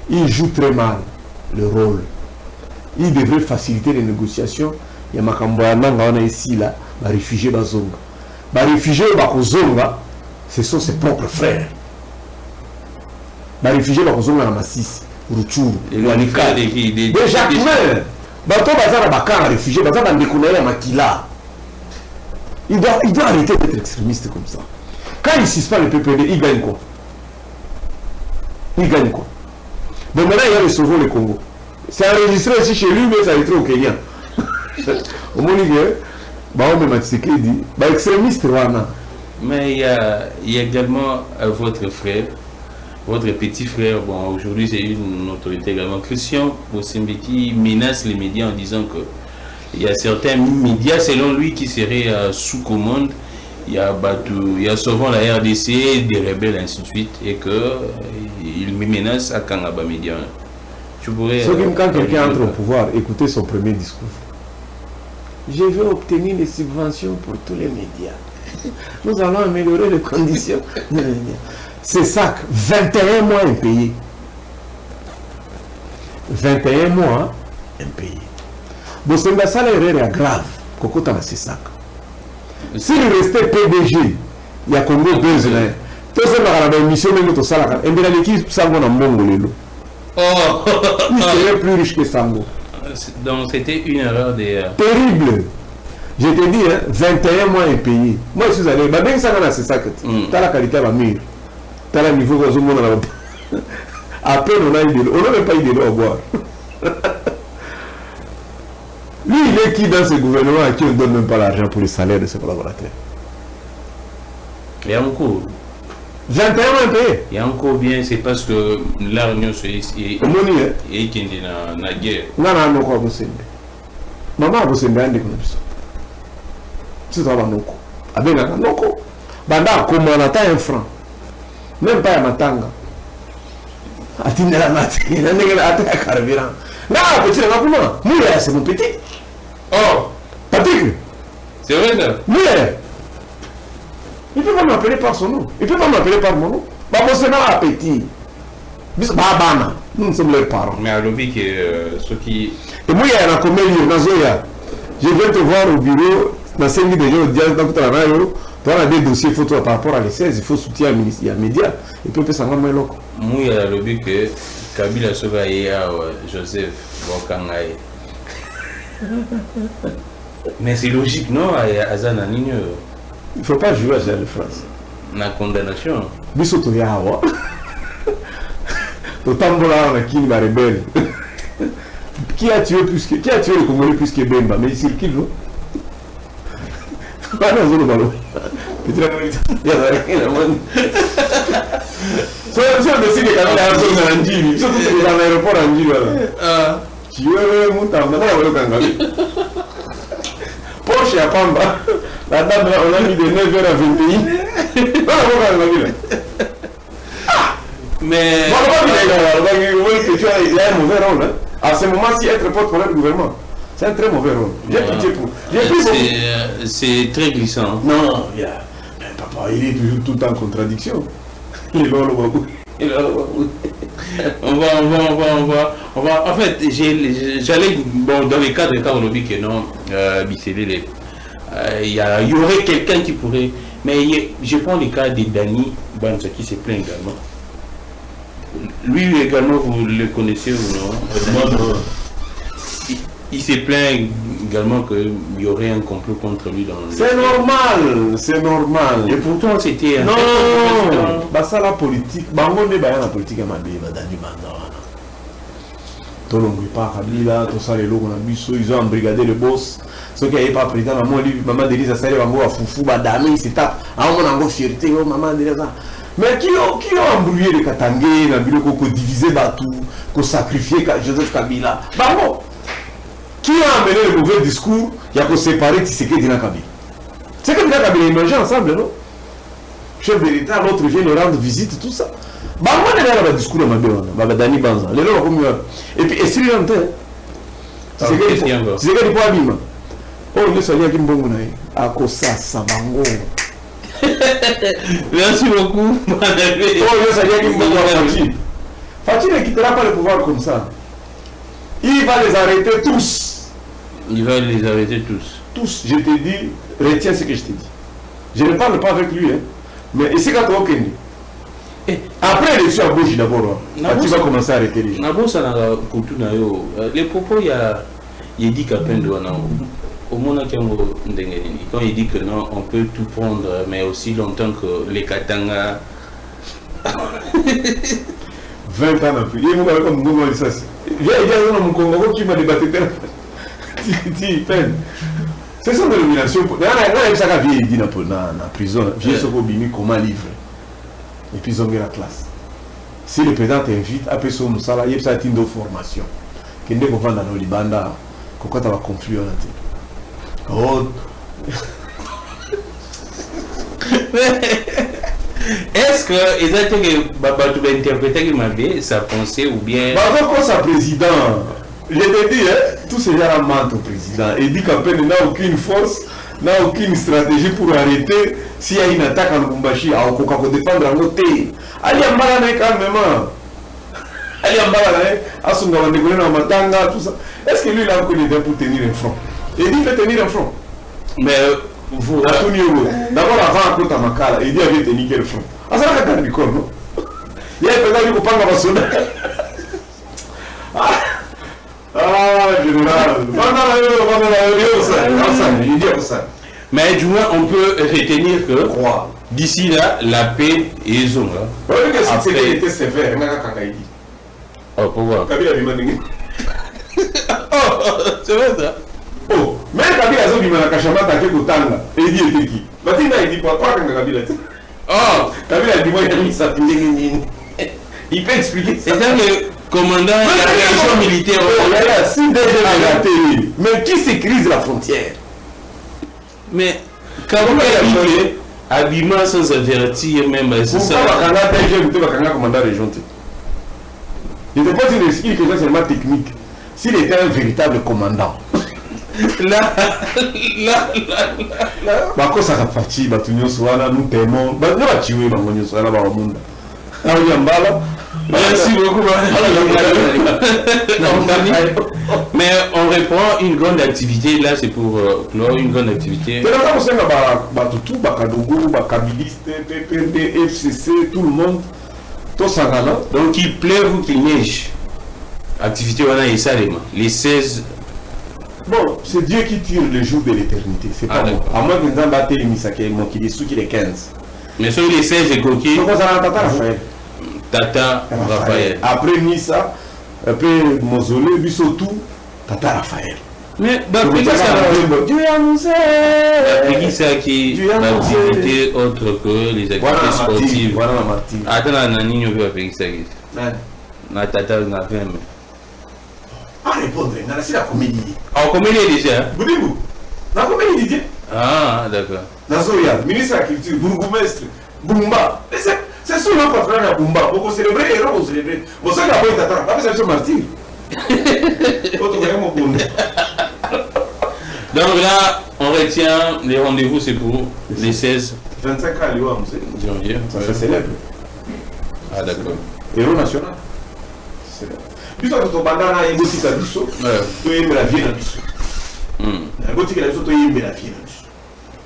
Il joue très mal le rôle. Il devrait faciliter les négociations. Il y a Makamboana ici, là, les réfugiés Bazonga. Les réfugiés Bazonga, ce sont ses propres frères. Les réfugiés Bazonga, Massis, Ruchuru, Wanika. De Jacquemain. Bato Bazara Bakar, réfugié, Bazara Ndekounaïa Makila. Il doit arrêter d'être extrémiste comme ça. Quand il ne suspend le PPD, il gagne quoi? Il gagne quoi? Donc maintenant, il y a le Sauvons le Congo. C'est enregistré aussi chez lui, mais ça a été au Kenya. Au moins, extrémiste. Mais il y a également votre frère, votre petit frère. Bon, aujourd'hui, c'est une autorité également. Christian Bosimbeki menace les médias en disant que il y a certains médias, selon lui, qui seraient sous commande. Il y a souvent la RDC, des rebelles, ainsi de suite, et qu'il me menace à Kangaba Média. Tu pourrais. Quand quelqu'un entre au pouvoir, écoutez son premier discours. Je vais obtenir des subventions pour tous les médias. Nous allons améliorer les conditions. C'est ça, 21 mois impayés. 21 mois impayés. Donc c'est ça l'erreur grave. Kokota c'est ça. S'il restait PDG, il y a Congo 2 ans. Tout ça dans la mission même tout ça là. Et bien l'équipe Sango na Mongolelo. Oh, il serait plus riche que Sango. Donc c'était une erreur des... Terrible. Je te dis, hein, 21 mois impayés. Moi je suis allé, bah bien ça c'est ça que tu as la qualité à la mire. Tu as le niveau que monde là. À peine on a eu de l'eau, on n'a même pas eu de l'eau à boire. Lui, il est qui dans ce gouvernement à qui on ne donne même pas l'argent pour les salaires de ses collaborateurs? Il y a encore. 21 mois impayés. Il y a encore bien, c'est parce que la réunion est qui est dans la guerre. Non, non, non, quoi, vous savez. Maman, vous savez, un des ça. C'est ça, non, quoi. Avec un non, quoi. Banda, comme on attend un franc. Même pas un matanga. Attendez la matinée, attendez la carburant. Non, petit, Mouya, c'est mon petit. Oh, Patrick. C'est vrai ça? Mouya. Il ne peut pas m'appeler par son nom. Il ne peut pas m'appeler par mon nom. Bah, c'est pas petit. Babana. Nous sommes leurs parents. Mais à l'objet que ceux qui. Et moi, il y a un comédie, je viens te voir au bureau, dans 5 minutes de jour, tu as des dossiers photos par rapport à les 16, il faut soutenir les médias. Et puis, ça va moins loco. Moi, il y a l'objet que Kabila Soga et Joseph Bokangaye. Mais c'est logique, non? Azana Nino. Il ne faut pas jouer à la France. La condamnation. Bisoto Yawa. Totambola, on a qui va rebelle. Qui a tué le Congolais plus que Bemba? Mais c'est qui, non? Ah non, c'est le ballon. Il y a rien à voir. Si on décide de caminer à la Anjili, surtout dans l'aéroport Anjili. Tu veux le mouton, Poche à Pamba. La dame, on a mis de 9h à 21h. Mais. Il y a un mauvais rôle. À ce moment-ci, être porte-parole du gouvernement, c'est un très mauvais rôle. J'ai pitié pour. C'est très glissant. Non, papa, il est toujours tout en contradiction. Il est là, on va. En fait, j'allais dans les cadres on dit que non, il y aurait quelqu'un qui pourrait. Mais je prends le cas de Dani Banza qui se plaint également. Lui également, vous le connaissez ou non? Il se plaint également qu'il y aurait un complot contre lui dans le... C'est normal, c'est normal. Et pourtant, c'était un... Non, bah ça la politique. Bah on est la politique à Mabé, Dani Banza. Tout le monde pas Kabila, tout ça les lots on a vu, ils ont embrigadé le boss. Ceux qui n'avaient pas président, maman Denise a salé Bango à Foufou, Badami, c'est ça. Ah on a fierté, maman Denise. Mais qui ont embrouillé les Katangé, qui ont divisé Batou, qui ont sacrifié Joseph Kabila? Bah bon. Qui a amené le mauvais discours, il y a qu'à séparer Tshisekedi Dina Kabila. C'est comme Kabila Kabila émergent ensemble, non? Chef de l'État, l'autre vient nous rendre visite, tout ça. Bah moi, il y a un discours à Mabé, Dani Banza. Et puis, est-ce qu'il y a un temps? Tshisekedi pour Abima. Oh, il y a un bon à Kosa, Sabango. Merci beaucoup. Oh, il y a un bon Fatih. Fatih ne quittera pas le pouvoir comme ça. Il va les arrêter tous. Il va les arrêter tous. Tous. Je te dis, retiens ce que je te dis. Je ne parle pas avec lui, hein. Mais ici, quand tu as aucun. Après l'élection à gauche d'abord, tu vas commencer à arrêter les gens. Les propos, il y a dit qu'à peine de au moins quand il dit que non, on peut tout prendre, mais aussi longtemps que les Katanga. 20 ans plus. Il y a un comme Ngouma ça. J'ai dit à mon Congo qui m'a débattu. C'est son dénomination. Là, il y a une vie dans la prison. J'ai ce bimi comment livre. Et puis ils ont mis la classe. Si le président t'invite, après son Moussala, il y a une formation. Qui ne comprend dans le Liban, pourquoi tu vas conflit en oh. Est-ce que exactement Baba tu vas interpréter sa pensée ou bien Baba sa président, je te dis tous ces gens mentent au président et dit qu'en peine n'a aucune force, n'a aucune stratégie pour arrêter s'il y a une attaque en Lubumbashi à Okoka pour défendre en côté. Ali Ambala calmement. Ali Ambala Asunga va décoller dans Matanga tout ça. Est-ce que lui il a encore l'idée pour tenir un front? Il dit qu'il peut tenir un front. Mais vous d'abord avant à côté à Makala, il dit qu'il avait tenu quel front. Ah ça va être d'accord, non? Il y a un président qui comprend la sonne. Général. Il dit ça. Mais du moins on peut retenir que d'ici là, la paix est zone. Oui, qu'est-ce que c'était sévère? Oh, pourquoi? Kabila a dit oh, c'est vrai ça. Oh, mais Kabila a dit que Kachamata a été Kotanga. Et il dit était qui? Matina il dit pourquoi Kabila dit? Oh, Kabila a dit moi il a mis ça. Il peut expliquer ça. C'est ça le commandant de la réaction militaire. Si déjà la télé. Mais qui sécurise la frontière? Mais quand vous avez habillement sans avertir même, c'est ça. Pourquoi commandant région? Je ne sais pas s'il explique que c'est seulement technique. S'il était un véritable commandant. Là. Quand ça va partir, nous t'aimons. Nous allons tuer le monde. Merci beaucoup. Mais on reprend une grande activité. Là, c'est pour clore une grande activité. PPRD, FCC, tout le monde. Donc, il pleuve ou qu'il neige. Activité, on a et ça, les 16. Bon, c'est Dieu qui tire le jour de l'éternité. C'est pas moi. À moins que nous avons battu les Misaki, moi qui est sous qui est 15. Mais sur les 16, j'ai coquille. Donc, ça va Tata Raphaël. Tata Raphaël. Après Nissa, après Mausolée, Bissotou, Tata Raphaël. Mais, Dieu a annoncé. Qui ça qui l'activité autre que les activités sportives. Voilà la Martine. Attends, on a une nouvelle activité. Na Tata, on a fait. À répondre, c'est la comédie. En comédie déjà. Boudibou. La comédie Didier. Ah, d'accord. Nazoya, ministre de la Culture, bourgmestre, Bumba. C'est sous le patron de Bumba. Pour célébrer les héros, pour célébrer. Vous savez la bonne Tata, pas besoin de martyr. Donc là, on retient les rendez-vous, c'est pour les 16. 25 ans à Lyon, janvier. Ça fait célèbre. Ah, d'accord. Héros national. Puis toi, ton bandana, il y a un petit cadeau. Tu aimes la vie dans le dessous. Un petit cadeau, tu aimes la vie dans le dessous.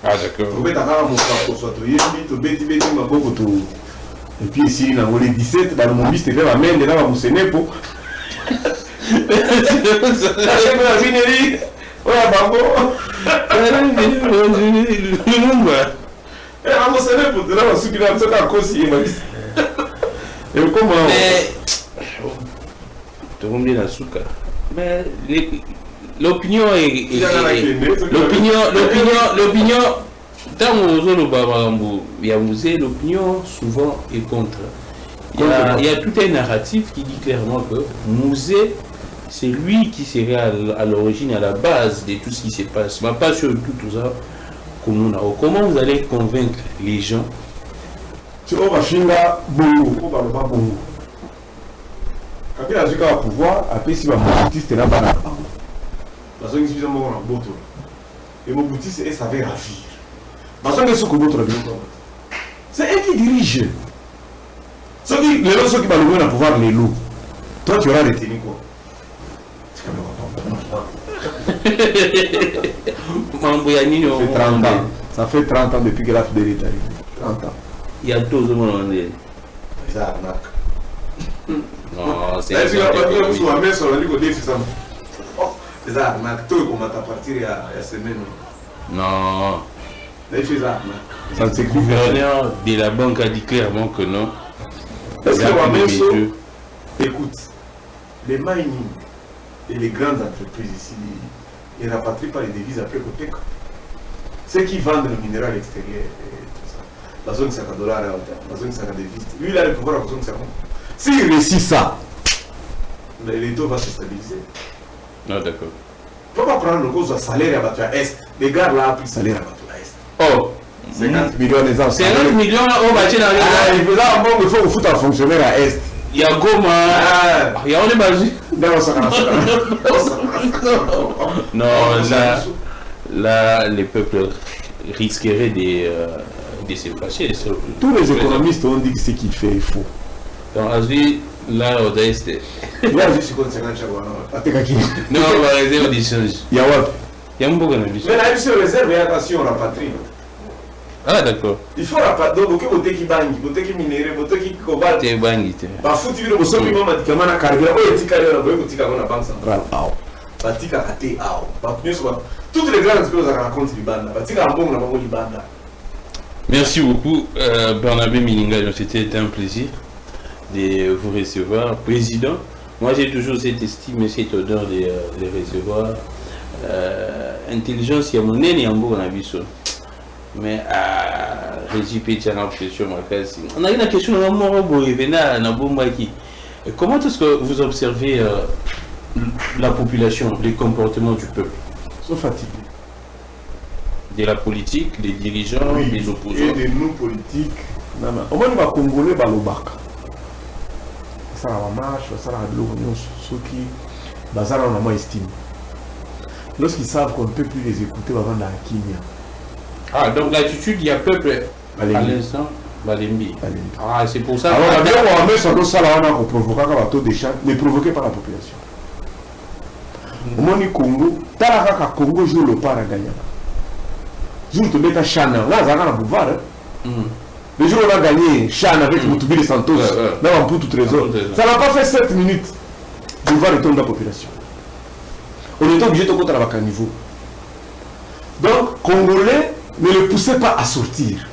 Ah, d'accord. Tu vas mon frère, tu aimes, tu beaucoup. Et puis ici, dans les 17, dans mon bis, tu fais la main, là, dans mon sénépo. La vinerie. Voilà, Bango. Mon sénépo, tu l'as soupi dans cette accroche. Et comment. Mais l'opinion est l'opinion tant l'opinion souvent est contre. Il y a tout un narratif qui dit clairement que Mouzé c'est lui qui serait à l'origine, à la base de tout ce qui se passe, mais pas sur tout ça. Comment vous allez convaincre les gens? On va finir bongo, on va pas bongo. Quand il a eu le pouvoir, après si ma boutiste est là bas, parce que nous avons un boto. Et mon boutiste est savait ravir. Parce que ce que votre c'est elle qui dirige. Ceux qui vont le pouvoir les loups. Toi tu auras retenu quoi? Ça fait 30 ans depuis que la fidélité arrive. 30 ans. Il y a tout le monde. C'est arnaque. Non, c'est arnaque. Non. Le gouverneur de la banque a dit clairement que non. Est-ce que Écoute, les mining et les grandes entreprises ici, ils rapatrient pas les devises après côté. Ceux qui vendent le minéral extérieur et tout ça, la zone 50 $, la zone 50 devises, lui il a le pouvoir à la zone 50. S'il réussit ça, les taux vont se stabiliser. Ah, d'accord. Il ne faut pas prendre le cause de salaire à Batua Est. Les gars là, plus salaire à Batua Est. Oh, 50 millions les ans. 50 millions, on va tirer il faut foutre un fonctionnaire à Est. Il y a Goma, il y a on est basé. Non, là, les peuples risqueraient de se fâcher. Tous les économistes ont dit que ce qu'il fait est faux. Donc, Azui, là, au Est. Là, je suis contre 50 chagouans. Non, on va réserver des changes. Il y a what? Il y a un beaucoup d'ambition. Mais là, il se réserve et attention, on rapatrie. Ah, d'accord. Il faut rapatrier. Donc, il faut que qui minéré, qui cobalt. Tu es bangi. Bah, foutu, il faut que les médicaments à carburant. Oh, il y a la banque centrale. Toutes les grandes choses racontent Libanda. Merci beaucoup, Barnabé Milinga. C'était un plaisir de vous recevoir. Président, moi j'ai toujours cette estime et cette honneur de les recevoir. Intelligence, il y a mon nez et un beau abisso. Mais Régis Pétian a question ma case. On a une question à comment est-ce que vous observez la population, les comportements du peuple? Ils sont fatigués. De la politique, des dirigeants, oui, des opposants. Et de nous politiques. Au moins, nous va Congolais, Balobaka. Ça va marche, ça va ceux qui bazar en amont estime. Lorsqu'ils savent qu'on ne peut plus les écouter avant la Kenya. Ah, donc l'attitude, il y a peuple à l'instant, Balembi. Ah, c'est pour ça. Alors, on met sur nos salons pour provoquer un bateau de champ, mais provoqué par la population. Au moins, le Congo, Talaka Congo joue le part à gagner. Jour où tu mets ta Chana, là, ça a un pouvoir. Le jour où on a gagné Chan avec Moutoubi de Santos, là, on peut tout trésor. Ça n'a pas fait 7 minutes. Je vois le ton de la population. On était obligé de compter à un niveau. Donc, Congolais, ne le poussez pas à sortir.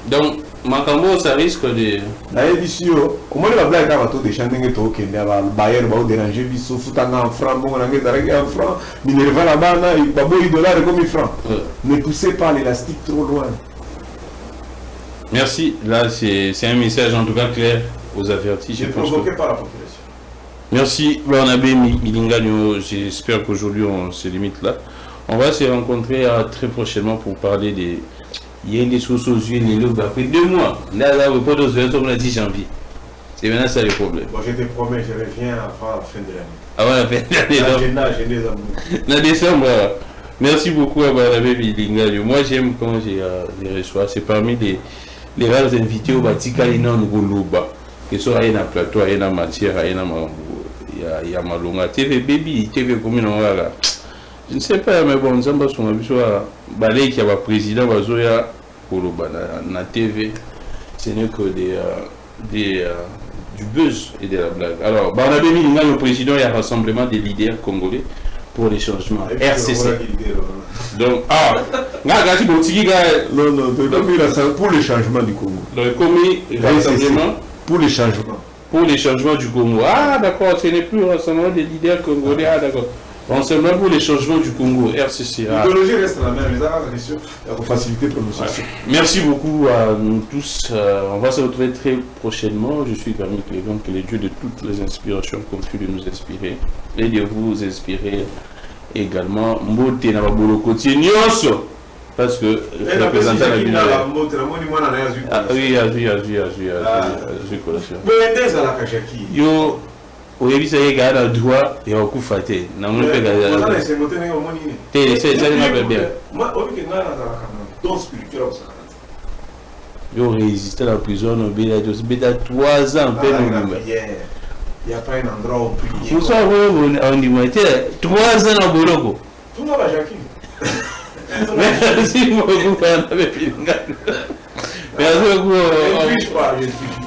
Donc, Makambo, ça risque de... La édition, comment il va blaguer quand on des chanter que tu as Bayer va déranger, il faut foutre en franc, bon, on a un franc, minerva là-bas, il va beaucoup de dollars comme il franc. Ne poussez pas l'élastique trop loin. Merci. Là, c'est un message en tout cas clair aux avertis. Je provoqué par la population. Merci, Barnabé Milinga. J'espère qu'aujourd'hui on se limite là. On va se rencontrer très prochainement pour parler des... Il y a des choses aux yeux, les lobes après 2 mois. Là, on va pas dans le 10 janvier. C'est maintenant ça le problème. Moi, je te promets, je reviens avant la fin de l'année. Avant la fin de l'année. En décembre. Merci beaucoup à Barnabé Milinga. Moi, j'aime quand je reçois. C'est parmi les rares invités au Batika et non au Goloba. Que ce soit un plateau, une matière, il y a Malonga. TV Baby, TV commune en là. Je ne sais pas, mais bon, nous avons balé qui a un président Bazoya Goloba na TV. Ce n'est que du buzz et de la blague. Alors, Barnabé Milinga, le président, il y a un rassemblement des leaders congolais pour les changements. RCC. Donc, merci beaucoup. Non, pour les changements du Congo. Le commis rassemblement pour les changements. Pour les changements du Congo. Ah, d'accord, ce n'est plus un rassemblement des leaders congolais. Ah, d'accord. Rassemblement pour les changements du Congo, RCC. L'idéologie reste la même, les arabes, bien sûr, pour faciliter la prononciation. Merci beaucoup à nous tous. On va se retrouver très prochainement. Je suis Garmi Clément, que les dieux de toutes les inspirations continuent de nous inspirer et de vous inspirer également. Mbote na baboloko nyoso. Parce que le représentant de la oui, yo oyebisa ye kaka na droit ya kokufa te namoni mpe te esalema bien yo résiste la prison obeta 3 ans mpe nobima moso ondima te 3 ans na boloko. Merci beaucoup, Barnabé Milinga. Merci beaucoup.